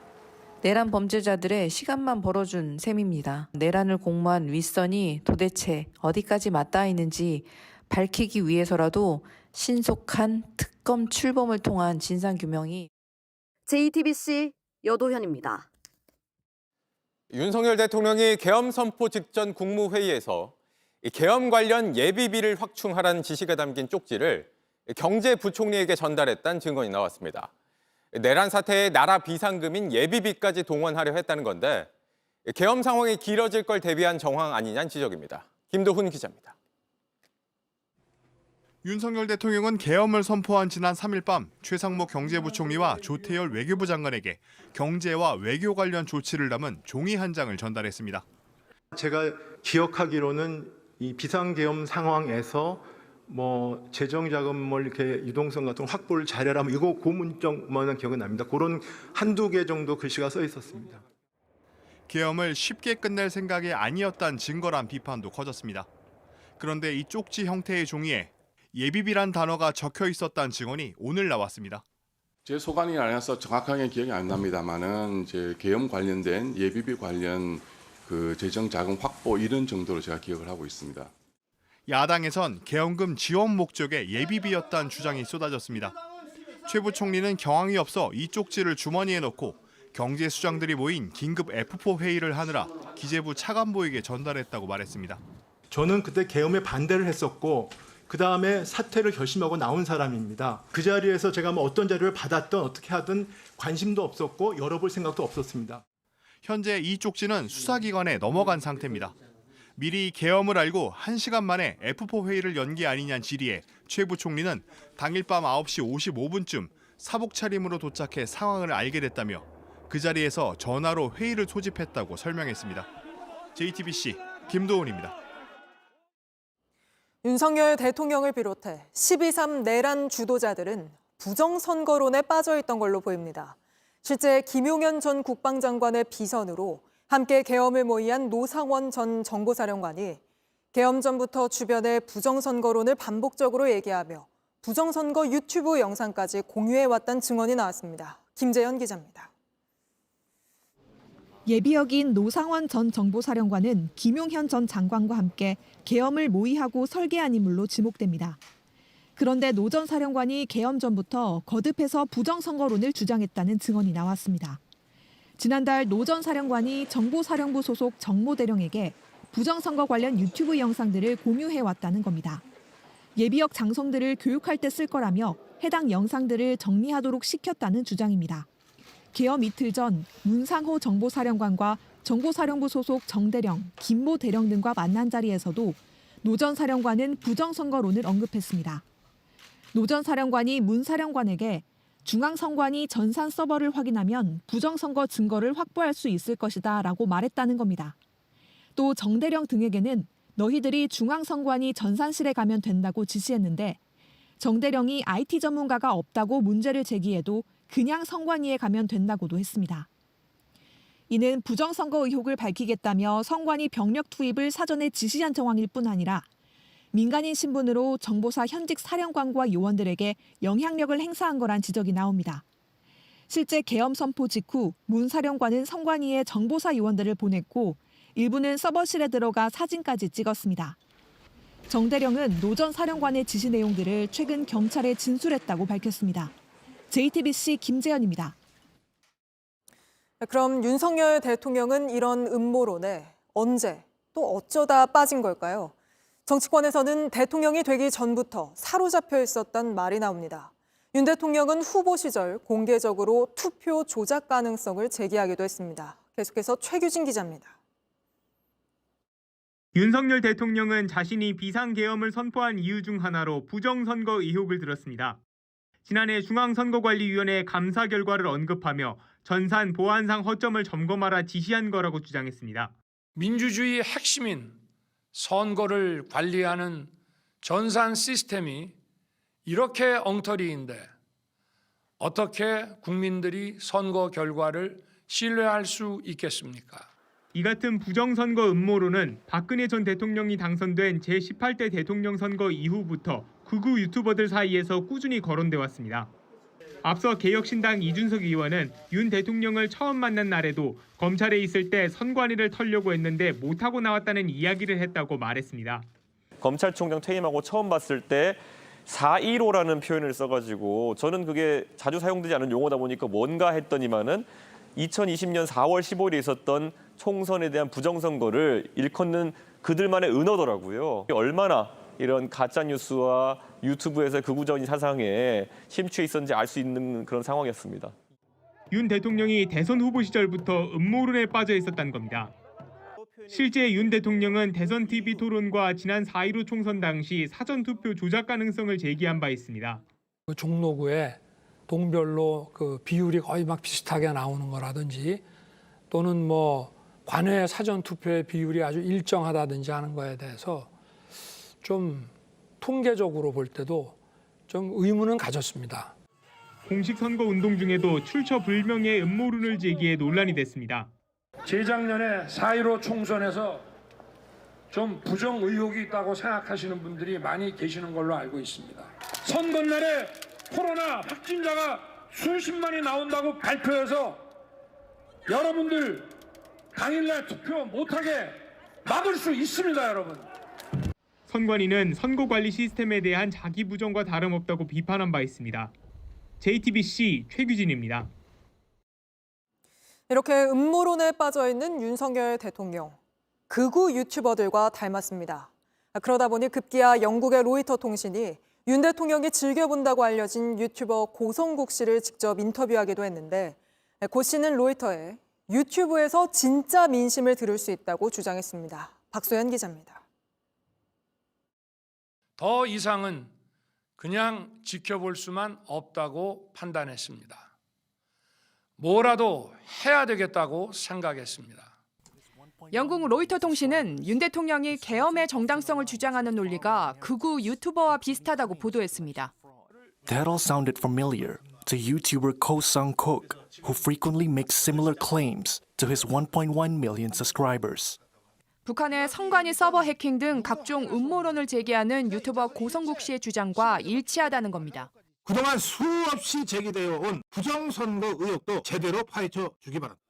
내란 범죄자들의 시간만 벌어준 셈입니다. 내란을 공모한 윗선이 도대체 어디까지 맞닿아 있는지 밝히기 위해서라도 신속한 특검 출범을 통한 진상규명이 JTBC 여도현입니다. 윤석열 대통령이 계엄 선포 직전 국무회의에서 계엄 관련 예비비를 확충하라는 지시가 담긴 쪽지를 경제부총리에게 전달했다는 증언이 나왔습니다. 내란 사태에 나라 비상금인 예비비까지 동원하려 했다는 건데 계엄 상황이 길어질 걸 대비한 정황 아니냐는 지적입니다. 김도훈 기자입니다. 윤석열 대통령은 계엄을 선포한 지난 3일 밤 최상목 경제부총리와 조태열 외교부 장관에게 경제와 외교 관련 조치를 담은 종이 한 장을 전달했습니다. 제가 기억하기로는 이 비상계엄 상황에서 재정 자금을 이렇게 유동성 같은 확보를 잘해라 이거 고문적만 기억은 납니다. 그런 한두 개 정도 글씨가 써 있었습니다. 계엄을 쉽게 끝낼 생각이 아니었다는 증거란 비판도 커졌습니다. 그런데 이 쪽지 형태의 종이에 예비비란 단어가 적혀 있었다는 증언이 오늘 나왔습니다. 제 소관이 아니라서 정확하게 기억이 안 납니다만은 이제 계엄 관련된 예비비 관련 그 재정 자금 확보 이런 정도로 제가 기억을 하고 있습니다. 야당에선 계엄금 지원 목적의 예비비였다는 주장이 쏟아졌습니다. 최 부총리는 경황이 없어 이 쪽지를 주머니에 넣고 경제수장들이 모인 긴급 F4 회의를 하느라 기재부 차관보에게 전달했다고 말했습니다. 저는 그때 계엄에 반대를 했었고 그다음에 사퇴를 결심하고 나온 사람입니다. 그 자리에서 제가 어떤 자료를 받았든 어떻게 하든 관심도 없었고 열어볼 생각도 없었습니다. 현재 이 쪽지는 수사기관에 넘어간 상태입니다. 미리 계엄을 알고 1시간 만에 F4 회의를 연 게 아니냐는 질의에 최 부총리는 당일 밤 9시 55분쯤 사복 차림으로 도착해 상황을 알게 됐다며 그 자리에서 전화로 회의를 소집했다고 설명했습니다. JTBC 김도훈입니다. 윤석열 대통령을 비롯해 12.3 내란 주도자들은 부정선거론에 빠져있던 걸로 보입니다. 실제 김용현 전 국방장관의 비선으로 함께 계엄을 모의한 노상원 전 정보사령관이 계엄 전부터 주변에 부정선거론을 반복적으로 얘기하며 부정선거 유튜브 영상까지 공유해왔다는 증언이 나왔습니다. 김재현 기자입니다. 예비역인 노상원 전 정보사령관은 김용현 전 장관과 함께 계엄을 모의하고 설계한 인물로 지목됩니다. 그런데 노 전 사령관이 계엄 전부터 거듭해서 부정선거론을 주장했다는 증언이 나왔습니다. 지난달 노 전 사령관이 정보사령부 소속 정모대령에게 부정선거 관련 유튜브 영상들을 공유해왔다는 겁니다. 예비역 장성들을 교육할 때 쓸 거라며 해당 영상들을 정리하도록 시켰다는 주장입니다. 계엄 이틀 전 문상호 정보사령관과 정보사령부 소속 정대령, 김모 대령 등과 만난 자리에서도 노 전 사령관은 부정선거론을 언급했습니다. 노 전 사령관이 문 사령관에게 중앙선관위 전산 서버를 확인하면 부정선거 증거를 확보할 수 있을 것이다 라고 말했다는 겁니다. 또 정대령 등에게는 너희들이 중앙선관위 전산실에 가면 된다고 지시했는데 정대령이 IT 전문가가 없다고 문제를 제기해도 그냥 선관위에 가면 된다고도 했습니다. 이는 부정선거 의혹을 밝히겠다며 선관위 병력 투입을 사전에 지시한 정황일 뿐 아니라 민간인 신분으로 정보사 현직 사령관과 요원들에게 영향력을 행사한 거란 지적이 나옵니다. 실제 계엄 선포 직후 문 사령관은 선관위에 정보사 요원들을 보냈고 일부는 서버실에 들어가 사진까지 찍었습니다. 정대령은 노 전 사령관의 지시 내용들을 최근 경찰에 진술했다고 밝혔습니다. JTBC 김재현입니다. 그럼 윤석열 대통령은 이런 음모론에 언제 또 어쩌다 빠진 걸까요? 정치권에서는 대통령이 되기 전부터 사로잡혀 있었단 말이 나옵니다. 윤 대통령은 후보 시절 공개적으로 투표 조작 가능성을 제기하기도 했습니다. 계속해서 최규진 기자입니다. 윤석열 대통령은 자신이 비상계엄을 선포한 이유 중 하나로 부정선거 의혹을 들었습니다. 지난해 중앙선거관리위원회 감사 결과를 언급하며 전산 보안상 허점을 점검하라 지시한 거라고 주장했습니다. 민주주의의 핵심인 선거를 관리하는 전산 시스템이 이렇게 엉터리인데 어떻게 국민들이 선거 결과를 신뢰할 수 있겠습니까? 이 같은 부정선거 음모론은 박근혜 전 대통령이 당선된 제18대 대통령 선거 이후부터 극우 유튜버들 사이에서 꾸준히 거론돼 왔습니다. 앞서 개혁신당 이준석 의원은 윤 대통령을 처음 만난 날에도 검찰에 있을 때 선관위를 털려고 했는데 못하고 나왔다는 이야기를 했다고 말했습니다. 검찰총장 퇴임하고 처음 봤을 때 4.15라는 표현을 써가지고 저는 그게 자주 사용되지 않은 용어다 보니까 뭔가 했더니만은 2020년 4월 15일에 있었던 총선에 대한 부정선거를 일컫는 그들만의 은어더라고요. 얼마나 이런 가짜뉴스와 유튜브에서 극우적인 사상에 심취해 있었는지 알 수 있는 그런 상황이었습니다. 윤 대통령이 대선 후보 시절부터 음모론에 빠져 있었다는 겁니다. 실제 윤 대통령은 대선 TV 토론과 지난 4.15 총선 당시 사전투표 조작 가능성을 제기한 바 있습니다. 종로구에 동별로 그 비율이 거의 막 비슷하게 나오는 거라든지 또는 뭐 관외 사전투표의 비율이 아주 일정하다든지 하는 거에 대해서 좀 통계적으로 볼 때도 좀 의문은 가졌습니다. 공식 선거 운동 중에도 출처 불명의 음모론을 제기해 논란이 됐습니다. 재작년에 4.15 총선에서 좀 부정 의혹이 있다고 생각하시는 분들이 많이 계시는 걸로 알고 있습니다. 선거날에 코로나 확진자가 수십만이 나온다고 발표해서 여러분들 당일날 투표 못하게 막을 수 있습니다, 여러분. 선관위는 선거관리 시스템에 대한 자기 부정과 다름없다고 비판한 바 있습니다. JTBC 최규진입니다. 이렇게 음모론에 빠져있는 윤석열 대통령. 극우 유튜버들과 닮았습니다. 그러다 보니 급기야 영국의 로이터 통신이 윤 대통령이 즐겨본다고 알려진 유튜버 고성국 씨를 직접 인터뷰하기도 했는데 고 씨는 로이터에 유튜브에서 진짜 민심을 들을 수 있다고 주장했습니다. 박소연 기자입니다. 더 이상은 그냥 지켜볼 수만 없다고 판단했습니다. 뭐라도 해야 되겠다고 생각했습니다. 영국 로이터 통신은 윤 대통령이 계엄의 정당성을 주장하는 논리가 극우 유튜버와 비슷하다고 보도했습니다. That all sounded familiar to YouTuber Ko Sung-kook, who frequently makes similar claims to his 1.1 million subscribers. 북한의 선관위 서버 해킹 등 각종 음모론을 제기하는 유튜버 고성국 씨의 주장과 일치하다는 겁니다. 그동안 수없이 제기되어 온 부정선거 의혹도 제대로 파헤쳐 주기 바랍니다.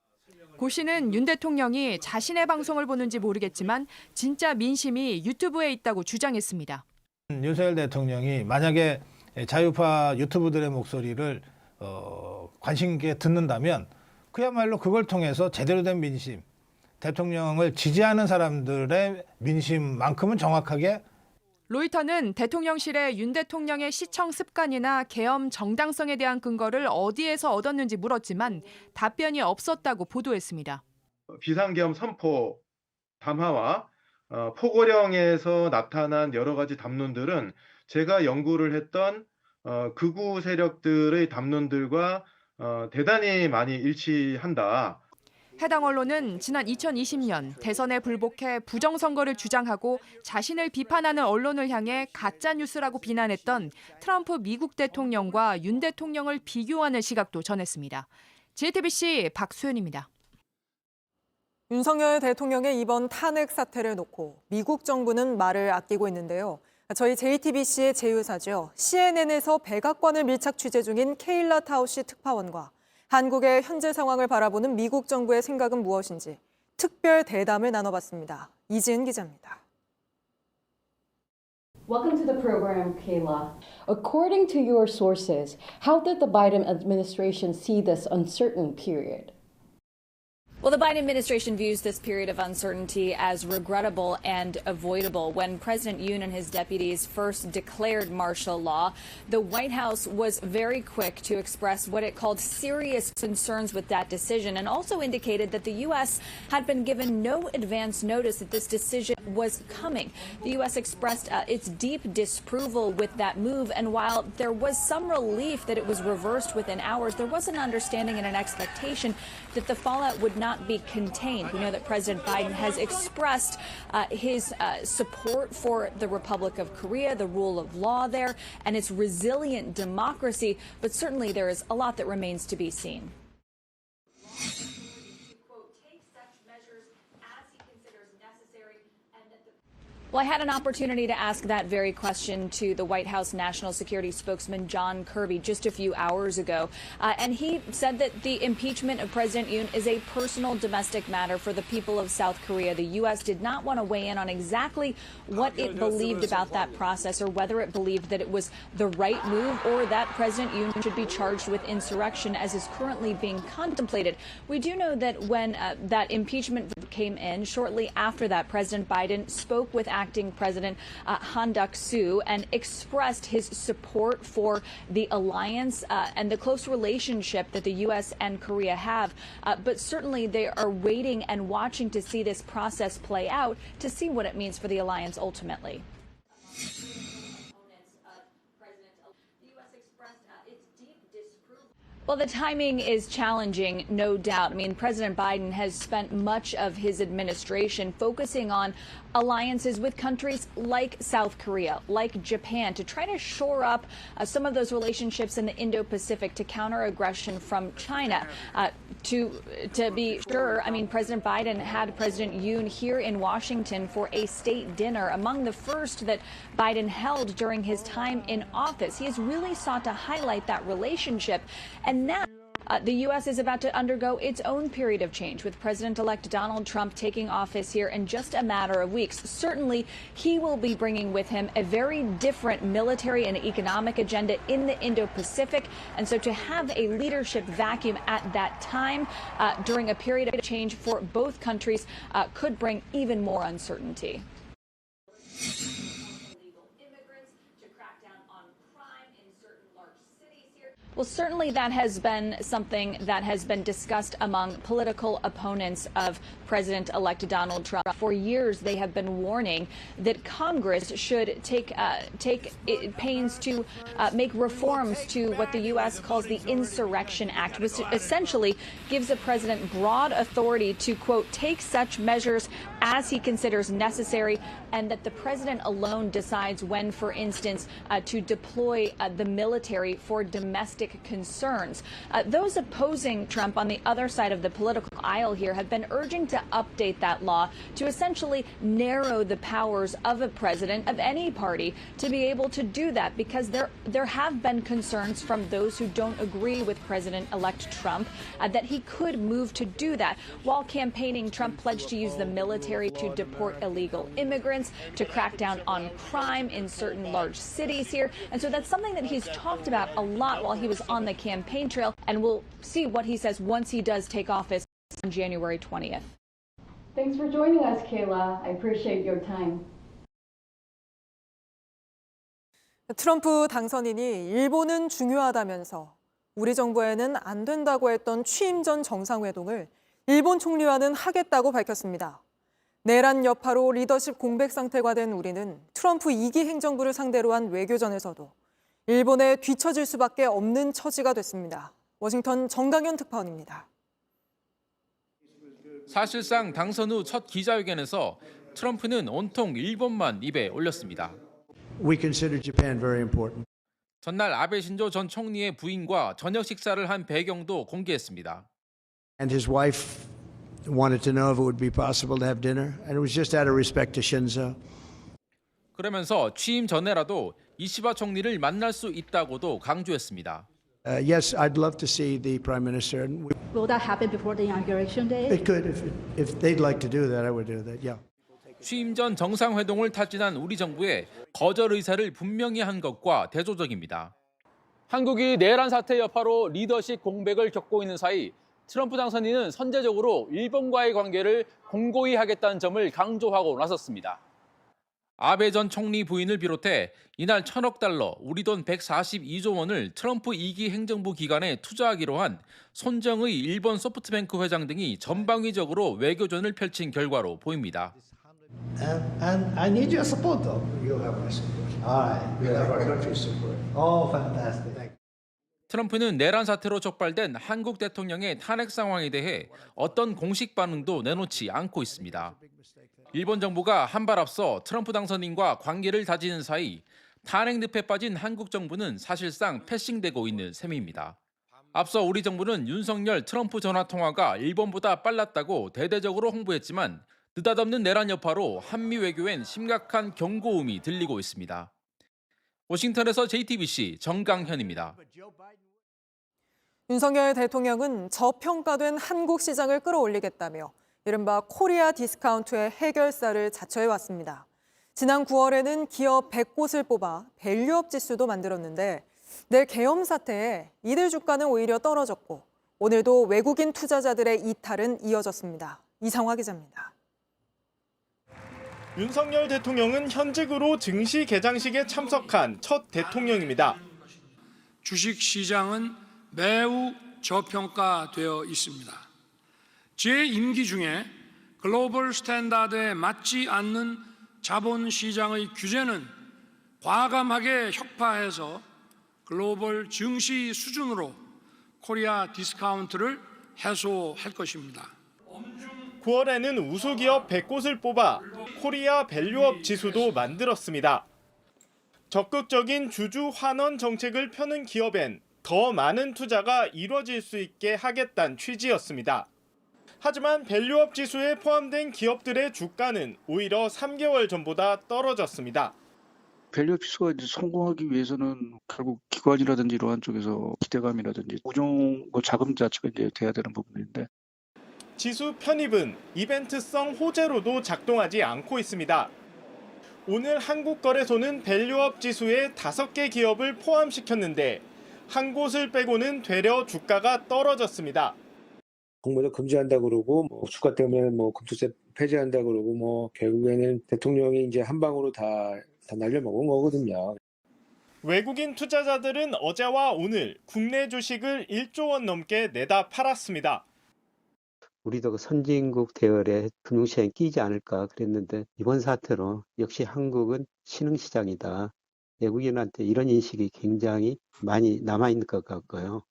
고 씨는 윤 대통령이 자신의 방송을 보는지 모르겠지만 진짜 민심이 유튜브에 있다고 주장했습니다. 윤석열 대통령이 만약에 자유파 유튜브들의 목소리를 관심 있게 듣는다면 그야말로 그걸 통해서 제대로 된 민심, 대통령을 지지하는 사람들의 민심만큼은 정확하게. 로이터는 대통령실에 윤 대통령의 시청 습관이나 계엄 정당성에 대한 근거를 어디에서 얻었는지 물었지만 답변이 없었다고 보도했습니다. 비상계엄 선포 담화와 포고령에서 나타난 여러 가지 담론들은 제가 연구를 했던 극우 세력들의 담론들과 대단히 많이 일치한다. 해당 언론은 지난 2020년 대선에 불복해 부정선거를 주장하고 자신을 비판하는 언론을 향해 가짜뉴스라고 비난했던 트럼프 미국 대통령과 윤 대통령을 비교하는 시각도 전했습니다. JTBC 박수연입니다. 윤석열 대통령의 이번 탄핵 사태를 놓고 미국 정부는 말을 아끼고 있는데요. 저희 JTBC의 제휴사죠. CNN에서 백악관을 밀착 취재 중인 케일라 타우시 특파원과 한국의 현재 상황을 바라보는 미국 정부의 생각은 무엇인지 특별 대담을 나눠봤습니다. 이지은 기자입니다. Welcome to the program, Kayla. According to your sources, how did the Biden administration see this uncertain period? Well, the Biden administration views this period of uncertainty as regrettable and avoidable. When President Yoon and his deputies first declared martial law, the White House was very quick to express what it called serious concerns with that decision and also indicated that the U.S. had been given no advance notice that this decision was coming. The U.S. expressed its deep disapproval with that move, and while there was some relief that it was reversed within hours, there was an understanding and an expectation that the fallout would not be contained. We know that President Biden has expressed his support for the Republic of Korea, the rule of law there, and its resilient democracy, but certainly there is a lot that remains to be seen. Well, I had an opportunity to ask that very question to the White House National Security spokesman John Kirby just a few hours ago. And he said that the impeachment of President Yoon is a personal domestic matter for the people of South Korea. The U.S. did not want to weigh in on exactly what it believed about that process or whether it believed that it was the right move or that President Yoon should be charged with insurrection, as is currently being contemplated. We do know that when that impeachment came in, shortly after that, President Biden spoke with acting President Han Duck-soo and expressed his support for the alliance and the close relationship that the U.S. and Korea have. But certainly they are waiting and watching to see this process play out to see what it means for the alliance ultimately. Well, the timing is challenging, no doubt. I mean, President Biden has spent much of his administration focusing on alliances with countries like South Korea, like Japan, to try to shore up some of those relationships in the Indo-Pacific to counter aggression from China. To be sure, I mean, President Biden had President Yoon here in Washington for a state dinner, among the first that Biden held during his time in office. He has really sought to highlight that relationship. And now the U.S. is about to undergo its own period of change, with President-elect Donald Trump taking office here in just a matter of weeks. Certainly, he will be bringing with him a very different military and economic agenda in the Indo-Pacific. And so to have a leadership vacuum at that time during a period of change for both countries could bring even more uncertainty. Well, certainly that has been something that has been discussed among political opponents of President-elect Donald Trump. For years, they have been warning that Congress should take pains to make reforms to what the U.S. calls the Insurrection Act, which essentially gives the president broad authority to, quote, take such measures as he considers necessary, and that the president alone decides when, for instance, to deploy the military for domestic concerns. Those opposing Trump on the other side of the political aisle here have been urging to update that law to essentially narrow the powers of a president of any party to be able to do that, because there have been concerns from those who don't agree with President-elect Trump that he could move to do that. While campaigning, Trump pledged to use the military to deport illegal immigrants, to crack down on crime in certain large cities here. And so that's something that he's talked about a lot while he was on the campaign trail, and we'll see what he says once he does take office on January 20th. Thanks for joining us, Kayla. I appreciate your time. 트럼프 당선인이 일본은 중요하다면서 우리 정부에는 안 된다고 했던 취임 전 정상회동을 일본 총리와는 하겠다고 밝혔습니다. 내란 여파로 리더십 공백 상태가 된 우리는 트럼프 2기 행정부를 상대로 한 외교전에서도 일본에 뒤처질 수밖에 없는 처지가 됐습니다. 워싱턴 정강현 특파원입니다. 사실상 당선 후 첫 기자회견에서 트럼프는 온통 일본만 입에 올렸습니다. We consider Japan very important. 전날 아베 신조 전 총리의 부인과 저녁 식사를 한 배경도 공개했습니다. And his wife wanted to know if it would be possible to have dinner, and it was just out of respect to Shinzo. 그러면서 취임 전에라도 이시바 총리를 만날 수 있다고도 강조했습니다. Yes, I'd love to see the Prime Minister. Will that happen before the inauguration day? It could, if they'd like to do that, I would do that. Yeah. 취임 전 정상회동을 타진한 우리 정부의 거절 의사를 분명히 한 것과 대조적입니다. 한국이 내란 사태 여파로 리더십 공백을 겪고 있는 사이 트럼프 당선인은 선제적으로 일본과의 관계를 공고히 하겠다는 점을 강조하고 나섰습니다. 아베 전 총리 부인을 비롯해 이날 1,000억 달러, 우리 돈 142조 원을 트럼프 2기 행정부 기간에 투자하기로 한 손정의 일본 소프트뱅크 회장 등이 전방위적으로 외교전을 펼친 결과로 보입니다. And I need your support, though. You have my support. All right. You have our country's support. Oh, fantastic. 트럼프는 내란 사태로 촉발된 한국 대통령의 탄핵 상황에 대해 어떤 공식 반응도 내놓지 않고 있습니다. 일본 정부가 한 발 앞서 트럼프 당선인과 관계를 다지는 사이 탄핵 늪에 빠진 한국 정부는 사실상 패싱되고 있는 셈입니다. 앞서 우리 정부는 윤석열 트럼프 전화 통화가 일본보다 빨랐다고 대대적으로 홍보했지만 느닷없는 내란 여파로 한미 외교엔 심각한 경고음이 들리고 있습니다. 워싱턴에서 JTBC 정강현입니다. 윤석열 대통령은 저평가된 한국 시장을 끌어올리겠다며 이른바 코리아 디스카운트의 해결사를 자처해왔습니다. 지난 9월에는 기업 100곳을 뽑아 밸류업 지수도 만들었는데 내일 계엄 사태에 이들 주가는 오히려 떨어졌고 오늘도 외국인 투자자들의 이탈은 이어졌습니다. 이상화 기자입니다. 윤석열 대통령은 현직으로 증시 개장식에 참석한 첫 대통령입니다. 주식시장은 매우 저평가되어 있습니다. 제 임기 중에 글로벌 스탠다드에 맞지 않는 자본시장의 규제는 과감하게 혁파해서 글로벌 증시 수준으로 코리아 디스카운트를 해소할 것입니다. 9월에는 우수기업 100곳을 뽑아 코리아 밸류업 지수도 만들었습니다. 적극적인 주주 환원 정책을 펴는 기업엔 더 많은 투자가 이뤄질 수 있게 하겠다는 취지였습니다. 하지만 밸류업 지수에 포함된 기업들의 주가는 오히려 3개월 전보다 떨어졌습니다. 밸류업 지수가 이제 성공하기 위해서는 결국 기관이라든지 이러한 쪽에서 기대감이라든지 우정 자금 자체가 이제 돼야 되는 부분인데 지수 편입은 이벤트성 호재로도 작동하지 않고 있습니다. 오늘 한국거래소는 밸류업 지수에 5개 기업을 포함시켰는데 한 곳을 빼고는 되려 주가가 떨어졌습니다. 공모도 금지한다 그러고 주가 때문에 금투세 폐지한다 그러고 결국에는 대통령이 이제 한 방으로 다 날려먹은 거거든요. 외국인 투자자들은 어제와 오늘 국내 주식을 1조 원 넘게 내다 팔았습니다. 우리도 선진국 대열에 금융시장에 끼지 않을까 그랬는데 이번 사태로 역시 한국은 신흥시장이다. 외국인한테 이런 인식이 굉장히 많이 남아있는 것 같고요.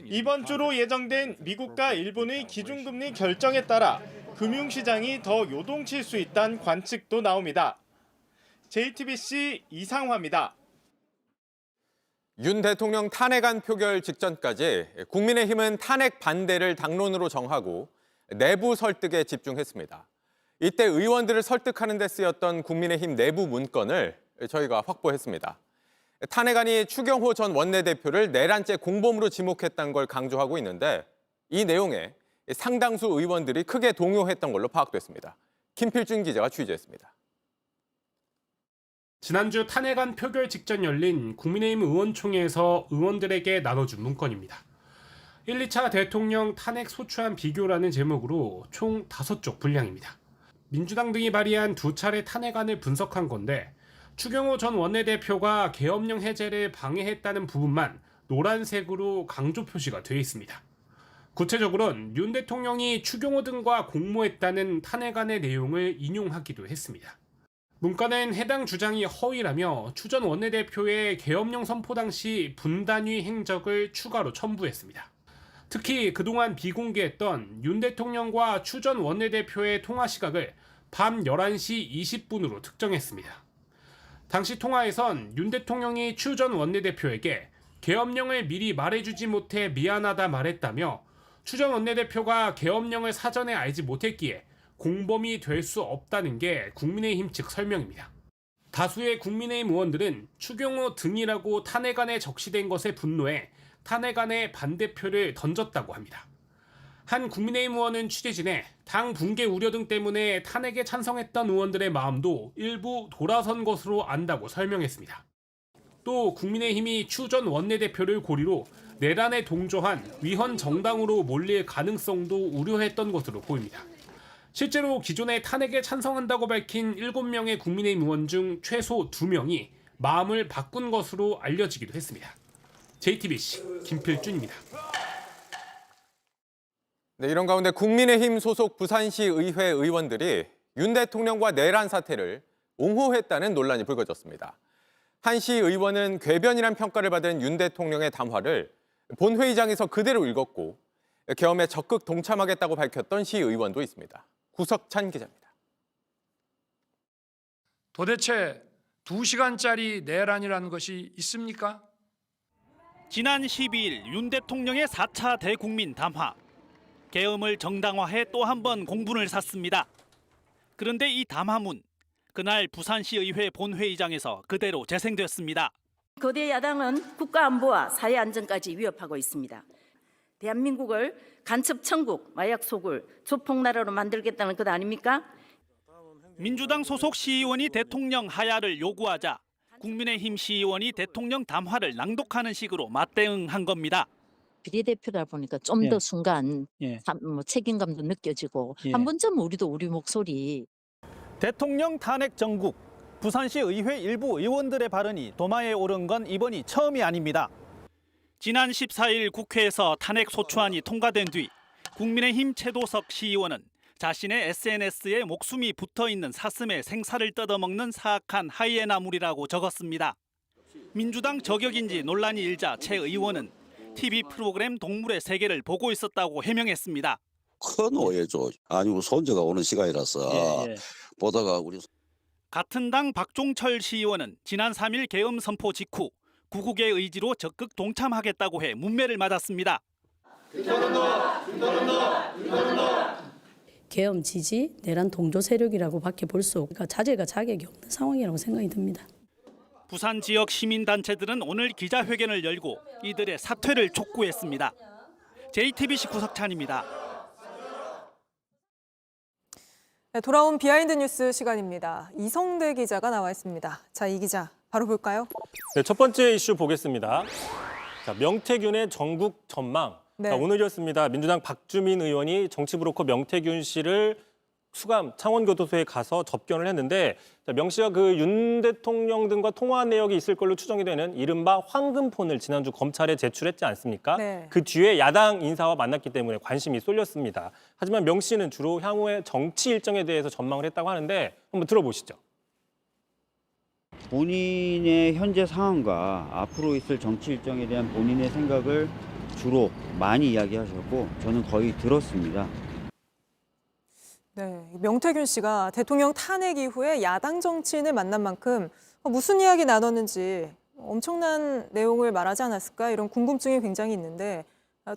이번 주로 예정된 미국과 일본의 기준금리 결정에 따라 금융시장이 더 요동칠 수 있다는 관측도 나옵니다. JTBC 이상화입니다. 윤 대통령 탄핵안 표결 직전까지 국민의힘은 탄핵 반대를 당론으로 정하고 내부 설득에 집중했습니다. 이때 의원들을 설득하는 데 쓰였던 국민의힘 내부 문건을 저희가 확보했습니다. 탄핵안이 추경호 전 원내대표를 내란죄 공범으로 지목했다는 걸 강조하고 있는데 이 내용에 상당수 의원들이 크게 동요했던 걸로 파악됐습니다. 김필준 기자가 취재했습니다. 지난주 탄핵안 표결 직전 열린 국민의힘 의원총회에서 의원들에게 나눠준 문건입니다. 1, 2차 대통령 탄핵 소추안 비교라는 제목으로 총 5쪽 분량입니다. 민주당 등이 발의한 2차례 탄핵안을 분석한 건데 추경호 전 원내대표가 계엄령 해제를 방해했다는 부분만 노란색으로 강조 표시가 되어 있습니다. 구체적으로는 윤 대통령이 추경호 등과 공모했다는 탄핵안의 내용을 인용하기도 했습니다. 문건은 해당 주장이 허위라며 추 전 원내대표의 계엄령 선포 당시 분단위 행적을 추가로 첨부했습니다. 특히 그동안 비공개했던 윤 대통령과 추 전 원내대표의 통화 시각을 밤 11시 20분으로 특정했습니다. 당시 통화에선 윤 대통령이 추 전 원내대표에게 계엄령을 미리 말해주지 못해 미안하다 말했다며 추 전 원내대표가 계엄령을 사전에 알지 못했기에 공범이 될 수 없다는 게 국민의힘 측 설명입니다. 다수의 국민의힘 의원들은 추경호 등이라고 탄핵안에 적시된 것에 분노해 탄핵안에 반대표를 던졌다고 합니다. 한 국민의힘 의원은 취재진에 당 붕괴 우려 등 때문에 탄핵에 찬성했던 의원들의 마음도 일부 돌아선 것으로 안다고 설명했습니다. 또 국민의힘이 추 전 원내대표를 고리로 내란에 동조한 위헌 정당으로 몰릴 가능성도 우려했던 것으로 보입니다. 실제로 기존에 탄핵에 찬성한다고 밝힌 7명의 국민의힘 의원 중 최소 2명이 마음을 바꾼 것으로 알려지기도 했습니다. JTBC 김필준입니다. 네, 이런 가운데 국민의힘 소속 부산시 의회 의원들이 윤 대통령과 내란 사태를 옹호했다는 논란이 불거졌습니다. 한 시 의원은 궤변이란 평가를 받은 윤 대통령의 담화를 본회의장에서 그대로 읽었고 계엄에 적극 동참하겠다고 밝혔던 시 의원도 있습니다. 구석찬 기자입니다. 도대체 2시간짜리 내란이라는 것이 있습니까? 지난 12일 윤 대통령의 4차 대국민 담화. 계엄을 정당화해 또 한 번 공분을 샀습니다. 그런데 이 담화문 그날 부산시 의회 본회의장에서 그대로 재생됐습니다. 거대 야당은 국가 안보와 사회 안전까지 위협하고 있습니다. 대한민국을 간첩 천국, 마약 소굴, 조폭 나라로 만들겠다는 것 아닙니까? 민주당 소속 시의원이 대통령 하야를 요구하자 국민의힘 시의원이 대통령 담화를 낭독하는 식으로 맞대응한 겁니다. 비례대표다 보니까 좀 더 순간 책임감도 느껴지고 한 번쯤 우리도 우리 목소리. 대통령 탄핵 정국, 부산시 의회 일부 의원들의 발언이 도마에 오른 건 이번이 처음이 아닙니다. 지난 14일 국회에서 탄핵 소추안이 통과된 뒤 국민의힘 최도석 시의원은 자신의 SNS에 목숨이 붙어있는 사슴의 생사를 뜯어먹는 사악한 하이에나물이라고 적었습니다. 민주당 저격인지 논란이 일자 최 의원은 TV 프로그램 동물의 세계를 보고 있었다고 해명했습니다. 큰 오해죠. 아니고 손자가 오는 시간이라서 보다가 우리 같은 당 박종철 시의원은 지난 3일 계엄 선포 직후 구국의 의지로 적극 동참하겠다고 해 문매를 맞았습니다. 계엄 지지, 내란 동조 세력이라고밖에 볼 수 없고 자제가 자격이 없는 상황이라고 생각이 듭니다. 부산 지역 시민단체들은 오늘 기자회견을 열고 이들의 사퇴를 촉구했습니다. JTBC 구석찬입니다. 네, 돌아온 비하인드 뉴스 시간입니다. 이성대 기자가 나와 있습니다. 자, 이 기자 바로 볼까요? 네, 첫 번째 이슈 보겠습니다. 자, 명태균의 전국 전망. 네. 자, 오늘이었습니다. 민주당 박주민 의원이 정치 브로커 명태균 씨를 수감 창원교도소에 가서 접견을 했는데 명 씨가 그 윤 대통령 등과 통화한 내역이 있을 걸로 추정이 되는 이른바 황금폰을 지난주 검찰에 제출했지 않습니까? 네. 그 뒤에 야당 인사와 만났기 때문에 관심이 쏠렸습니다. 하지만 명 씨는 주로 향후의 정치 일정에 대해서 전망을 했다고 하는데 한번 들어보시죠. 본인의 현재 상황과 앞으로 있을 정치 일정에 대한 본인의 생각을 주로 많이 이야기하셨고 저는 거의 들었습니다. 네, 명태균 씨가 대통령 탄핵 이후에 야당 정치인을 만난 만큼 무슨 이야기 나눴는지 엄청난 내용을 말하지 않았을까 이런 궁금증이 굉장히 있는데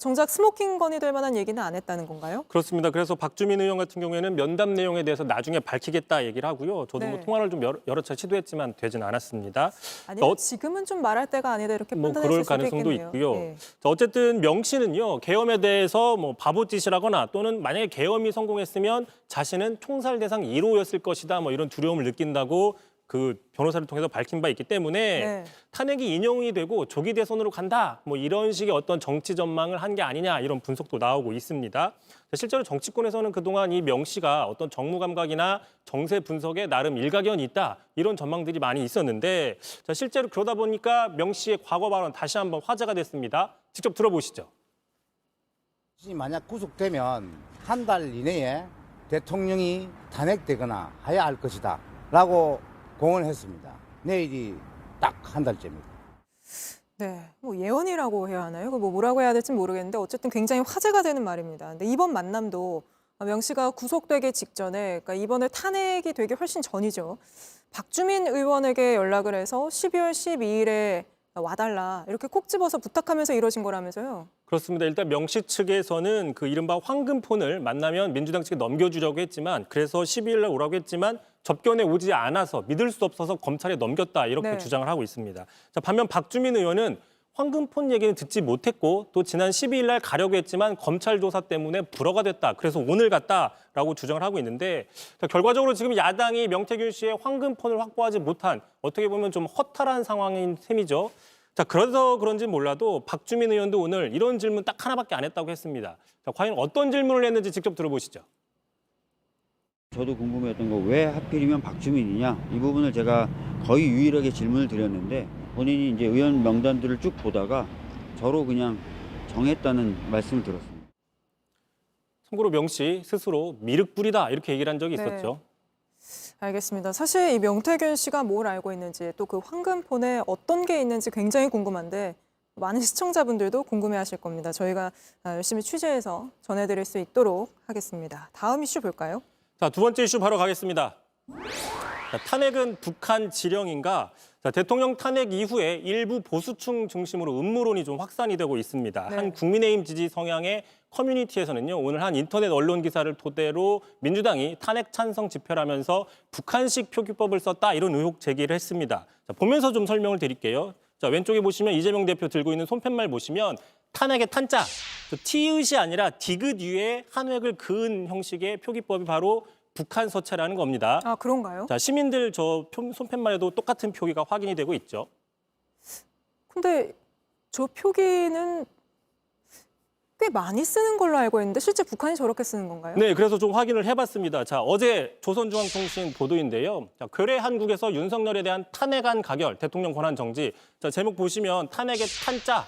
정작 스모킹 건이 될 만한 얘기는 안 했다는 건가요? 그렇습니다. 그래서 박주민 의원 같은 경우에는 면담 내용에 대해서 나중에 밝히겠다 얘기를 하고요. 저도 뭐 통화를 좀 여러 차례 시도했지만 되진 않았습니다. 아니면 지금은 좀 말할 때가 아니다 이렇게 뭐 판단했을 그럴 수도 가능성도 있겠네요. 있고요. 네. 자, 어쨌든 명 씨는요. 계엄에 대해서 뭐 바보짓이라거나 또는 만약에 계엄이 성공했으면 자신은 총살 대상 1호였을 것이다. 뭐 이런 두려움을 느낀다고 그 변호사를 통해서 밝힌 바 있기 때문에 탄핵이 인용이 되고 조기 대선으로 간다. 뭐 이런 식의 어떤 정치 전망을 한 게 아니냐 이런 분석도 나오고 있습니다. 실제로 정치권에서는 그동안 이 명 씨가 어떤 정무 감각이나 정세 분석에 나름 일가견이 있다. 이런 전망들이 많이 있었는데 자, 실제로 그러다 보니까 명 씨의 과거 발언 다시 한번 화제가 됐습니다. 직접 들어보시죠. 만약 구속되면 한 달 이내에 대통령이 탄핵되거나 해야 할 것이다 라고 공언했습니다. 내일이 딱 한 달째입니다. 네, 뭐 예언이라고 해야 하나요? 뭐 뭐라고 해야 될지 모르겠는데 어쨌든 굉장히 화제가 되는 말입니다. 근데 이번 만남도 명 씨가 구속되기 직전에, 그러니까 이번에 탄핵이 되기 훨씬 전이죠. 박주민 의원에게 연락을 해서 12월 12일에 와달라 이렇게 콕 집어서 부탁하면서 이뤄진 거라면서요. 그렇습니다. 일단 명 씨 측에서는 그 이른바 황금폰을 만나면 민주당 측에 넘겨주려고 했지만 그래서 12일 날 오라고 했지만 접견에 오지 않아서 믿을 수 없어서 검찰에 넘겼다 이렇게 주장을 하고 있습니다. 자, 반면 박주민 의원은 황금폰 얘기는 듣지 못했고 또 지난 12일 날 가려고 했지만 검찰 조사 때문에 불허가 됐다. 그래서 오늘 갔다라고 주장을 하고 있는데 자, 결과적으로 지금 야당이 명태균 씨의 황금폰을 확보하지 못한 어떻게 보면 좀 허탈한 상황인 셈이죠. 자, 그래서 그런지 몰라도 박주민 의원도 오늘 이런 질문 딱 하나밖에 안 했다고 했습니다. 자, 과연 어떤 질문을 했는지 직접 들어보시죠. 저도 궁금했던 거 왜 하필이면 박주민이냐 이 부분을 제가 거의 유일하게 질문을 드렸는데 본인이 이제 의원 명단들을 쭉 보다가 저로 그냥 정했다는 말씀을 들었습니다. 참고로 명 씨 스스로 미륵불이다 이렇게 얘기를 한 적이 있었죠. 알겠습니다. 사실 이 명태균 씨가 뭘 알고 있는지 또 그 황금폰에 어떤 게 있는지 굉장히 궁금한데 많은 시청자분들도 궁금해하실 겁니다. 저희가 열심히 취재해서 전해드릴 수 있도록 하겠습니다. 다음 이슈 볼까요? 자, 두 번째 이슈 바로 가겠습니다. 자, 탄핵은 북한 지령인가? 자, 대통령 탄핵 이후에 일부 보수층 중심으로 음모론이 좀 확산이 되고 있습니다. 한 국민의힘 지지 성향의 커뮤니티에서는요, 오늘 한 인터넷 언론 기사를 토대로 민주당이 탄핵 찬성 집회를 하면서 북한식 표기법을 썼다 이런 의혹 제기를 했습니다. 자, 보면서 좀 설명을 드릴게요. 자, 왼쪽에 보시면 이재명 대표 들고 있는 손팻말 보시면 탄핵의 탄자, 티읕이 아니라 디귿 위에 한 획을 그은 형식의 표기법이 바로 북한 서체라는 겁니다. 아, 그런가요? 자, 시민들 저 손팻말에도 똑같은 표기가 확인이 되고 있죠. 근데 저 표기는 꽤 많이 쓰는 걸로 알고 있는데 실제 북한이 저렇게 쓰는 건가요? 네, 그래서 좀 확인을 해봤습니다. 자, 어제 조선중앙통신 보도인데요. 자, 괴뢰 한국에서 윤석열에 대한 탄핵안 가결, 대통령 권한 정지. 자, 제목 보시면 탄핵의 탄자,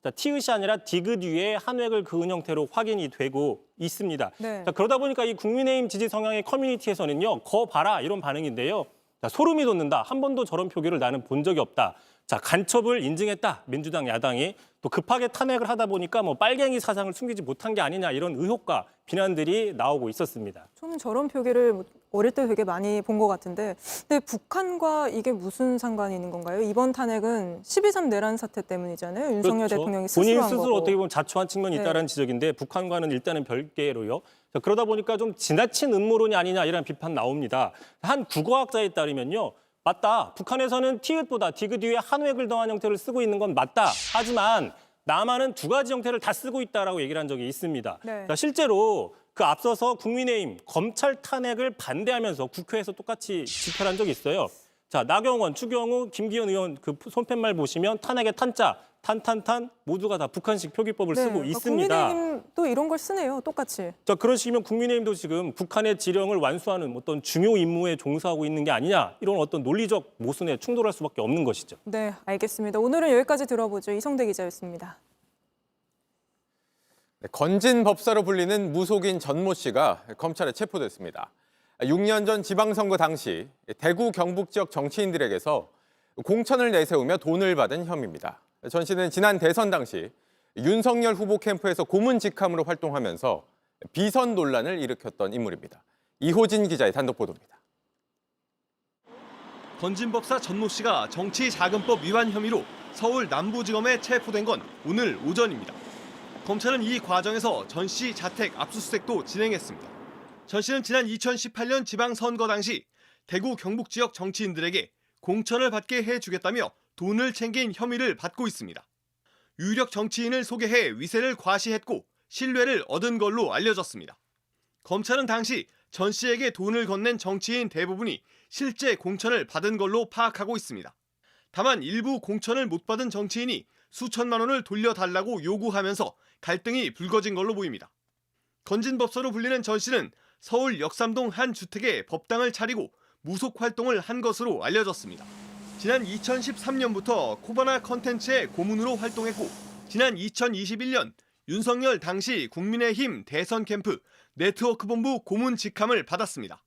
자, 티읕이 아니라 디귿 위에 한 획을 그은 형태로 확인이 되고 있습니다. 네. 자, 그러다 보니까 이 국민의힘 지지 성향의 커뮤니티에서는요, 거 봐라 이런 반응인데요. 자, 소름이 돋는다. 한 번도 저런 표기를 나는 본 적이 없다. 자, 간첩을 인증했다. 민주당 야당이 또 급하게 탄핵을 하다 보니까 뭐 빨갱이 사상을 숨기지 못한 게 아니냐 이런 의혹과 비난들이 나오고 있었습니다. 저는 저런 표기를 어릴 때 되게 많이 본 것 같은데, 근데 북한과 이게 무슨 상관이 있는 건가요? 이번 탄핵은 12.3 내란 사태 때문이잖아요. 윤석열 그렇죠. 대통령이 스스로 본인 한 스스로 거고. 어떻게 보면 자초한 측면이 네. 있다는 지적인데 북한과는 일단은 별개로요. 자, 그러다 보니까 좀 지나친 음모론이 아니냐 이런 비판 나옵니다. 한 국어학자에 따르면요. 맞다. 북한에서는 티읕보다 디귿 뒤에 한 획을 더한 형태를 쓰고 있는 건 맞다. 하지만 남한은 두 가지 형태를 다 쓰고 있다라고 얘기를 한 적이 있습니다. 네. 자, 실제로 그 앞서서 국민의힘 검찰 탄핵을 반대하면서 국회에서 똑같이 집회를 한 적이 있어요. 자, 나경원, 추경호, 김기현 의원 그 손팻말 보시면 탄핵의 탄자, 탄탄탄 모두가 다 북한식 표기법을 네, 쓰고 있습니다. 국민의힘도 이런 걸 쓰네요. 똑같이. 자, 그러시면 국민의힘도 지금 북한의 지령을 완수하는 어떤 중요 임무에 종사하고 있는 게 아니냐 이런 어떤 논리적 모순에 충돌할 수밖에 없는 것이죠. 네, 알겠습니다. 오늘은 여기까지 들어보죠. 이성대 기자였습니다. 네, 건진 법사로 불리는 무속인 전모 씨가 검찰에 체포됐습니다. 6년 전 지방선거 당시 대구 경북 지역 정치인들에게서 공천을 내세우며 돈을 받은 혐의입니다. 전 씨는 지난 대선 당시 윤석열 후보 캠프에서 고문 직함으로 활동하면서 비선 논란을 일으켰던 인물입니다. 이호진 기자의 단독 보도입니다. 건진법사 전모 씨가 정치자금법 위반 혐의로 서울 남부지검에 체포된 건 오늘 오전입니다. 검찰은 이 과정에서 전 씨 자택 압수수색도 진행했습니다. 전 씨는 지난 2018년 지방선거 당시 대구 경북 지역 정치인들에게 공천을 받게 해주겠다며 돈을 챙긴 혐의를 받고 있습니다. 유력 정치인을 소개해 위세를 과시했고 신뢰를 얻은 걸로 알려졌습니다. 검찰은 당시 전 씨에게 돈을 건넨 정치인 대부분이 실제 공천을 받은 걸로 파악하고 있습니다. 다만 일부 공천을 못 받은 정치인이 수천만 원을 돌려달라고 요구하면서 갈등이 불거진 걸로 보입니다. 건진법사로 불리는 전 씨는 서울 역삼동 한 주택에 법당을 차리고 무속 활동을 한 것으로 알려졌습니다. 지난 2013년부터 코바나 컨텐츠의 고문으로 활동했고 지난 2021년 윤석열 당시 국민의힘 대선 캠프 네트워크본부 고문 직함을 받았습니다.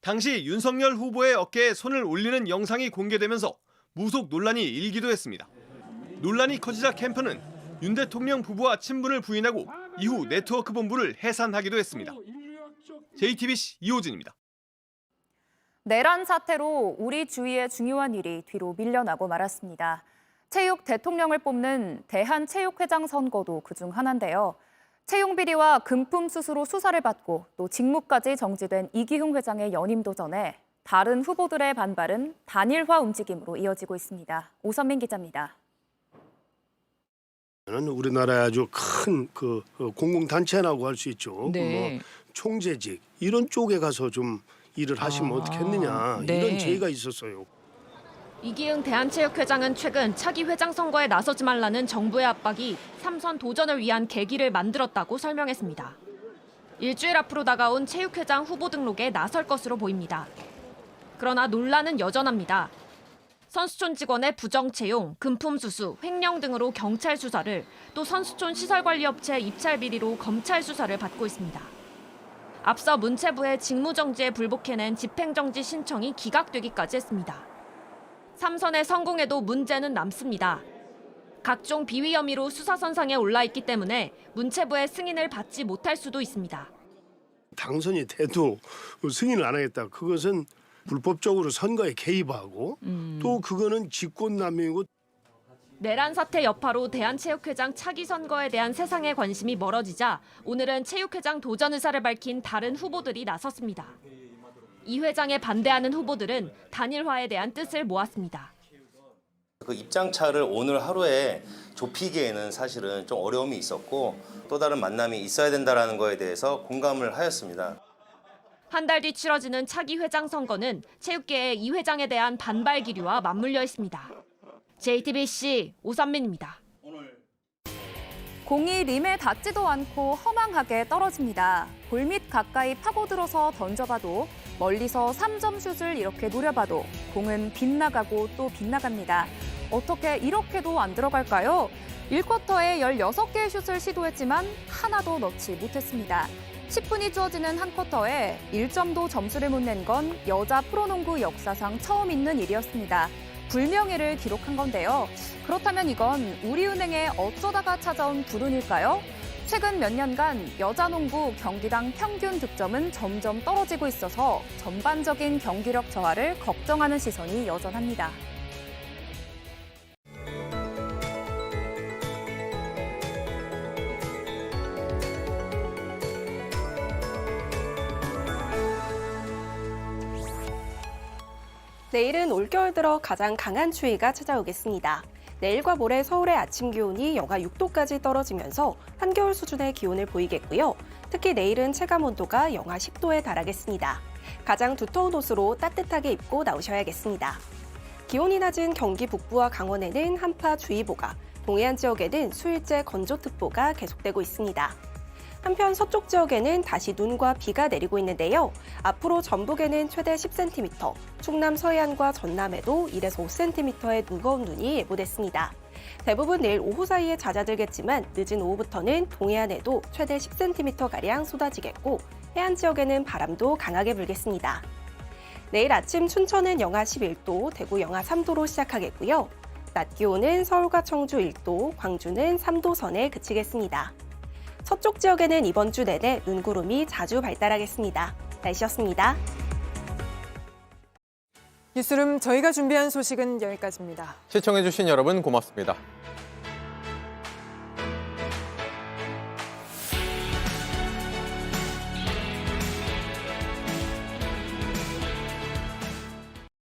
당시 윤석열 후보의 어깨에 손을 올리는 영상이 공개되면서 무속 논란이 일기도 했습니다. 논란이 커지자 캠프는 윤 대통령 부부와 친분을 부인하고 이후 네트워크본부를 해산하기도 했습니다. JTBC 이호진입니다. 내란 사태로 우리 주위의 중요한 일이 뒤로 밀려나고 말았습니다. 체육 대통령을 뽑는 대한체육회장 선거도 그중 하나인데요. 채용 비리와 금품 수수로 수사를 받고 또 직무까지 정지된 이기흥 회장의 연임 도전에 다른 후보들의 반발은 단일화 움직임으로 이어지고 있습니다. 오선민 기자입니다. 우리나라의 아주 큰 그 공공단체라고 할 수 있죠. 네. 뭐 총재직 이런 쪽에 가서 좀 일을 하시면 어떻겠느냐 네. 이런 제의가 있었어요. 이기흥 대한체육회장은 최근 차기 회장 선거에 나서지 말라는 정부의 압박이 3선 도전을 위한 계기를 만들었다고 설명했습니다. 일주일 앞으로 다가온 체육회장 후보 등록에 나설 것으로 보입니다. 그러나 논란은 여전합니다. 선수촌 직원의 부정 채용, 금품 수수, 횡령 등으로 경찰 수사를, 또 선수촌 시설관리업체 입찰 비리로 검찰 수사를 받고 있습니다. 앞서 문체부의 직무정지에 불복해낸 집행정지 신청이 기각되기까지 했습니다. 3선의 성공에도 문제는 남습니다. 각종 비위 혐의로 수사선상에 올라 있기 때문에 문체부의 승인을 받지 못할 수도 있습니다. 당선이 돼도 승인을 안 하겠다. 그것은 불법적으로 선거에 개입하고 또 그거는 직권남용이고 내란 사태 여파로 대한체육회장 차기 선거에 대한 세상의 관심이 멀어지자 오늘은 체육회장 도전 의사를 밝힌 다른 후보들이 나섰습니다. 이 회장에 반대하는 후보들은 단일화에 대한 뜻을 모았습니다. 그 입장차를 오늘 하루에 좁히기에는 사실은 좀 어려움이 있었고 또 다른 만남이 있어야 된다는 거에 대해서 공감을 하였습니다. 한 달 뒤 치러지는 차기 회장 선거는 체육계의 이 회장에 대한 반발 기류와 맞물려 있습니다. JTBC 오선민입니다. 공이 림에 닿지도 않고 허망하게 떨어집니다. 골밑 가까이 파고들어서 던져봐도 멀리서 3점 슛을 이렇게 노려봐도 공은 빗나가고 또 빗나갑니다. 어떻게 이렇게도 안 들어갈까요? 1쿼터에 16개의 슛을 시도했지만 하나도 넣지 못했습니다. 10분이 주어지는 한 쿼터에 1점도 점수를 못 낸 건 여자 프로농구 역사상 처음 있는 일이었습니다. 불명예를 기록한 건데요. 그렇다면 이건 우리은행에 어쩌다가 찾아온 불운일까요? 최근 몇 년간 여자농구 경기당 평균 득점은 점점 떨어지고 있어서 전반적인 경기력 저하를 걱정하는 시선이 여전합니다. 내일은 올겨울 들어 가장 강한 추위가 찾아오겠습니다. 내일과 모레 서울의 아침 기온이 영하 6도까지 떨어지면서 한겨울 수준의 기온을 보이겠고요. 특히 내일은 체감 온도가 영하 10도에 달하겠습니다. 가장 두터운 옷으로 따뜻하게 입고 나오셔야겠습니다. 기온이 낮은 경기 북부와 강원에는 한파주의보가, 동해안 지역에는 수일제 건조특보가 계속되고 있습니다. 한편 서쪽 지역에는 다시 눈과 비가 내리고 있는데요. 앞으로 전북에는 최대 10cm, 충남 서해안과 전남에도 1에서 5cm의 무거운 눈이 예보됐습니다. 대부분 내일 오후 사이에 잦아들겠지만 늦은 오후부터는 동해안에도 최대 10cm가량 쏟아지겠고 해안 지역에는 바람도 강하게 불겠습니다. 내일 아침 춘천은 영하 11도, 대구 영하 3도로 시작하겠고요. 낮 기온은 서울과 청주 1도, 광주는 3도 선에 그치겠습니다. 서쪽 지역에는 이번 주 내내 눈구름이 자주 발달하겠습니다. 날씨였습니다. 뉴스룸 저희가 준비한 소식은 여기까지입니다. 시청해주신 여러분 고맙습니다.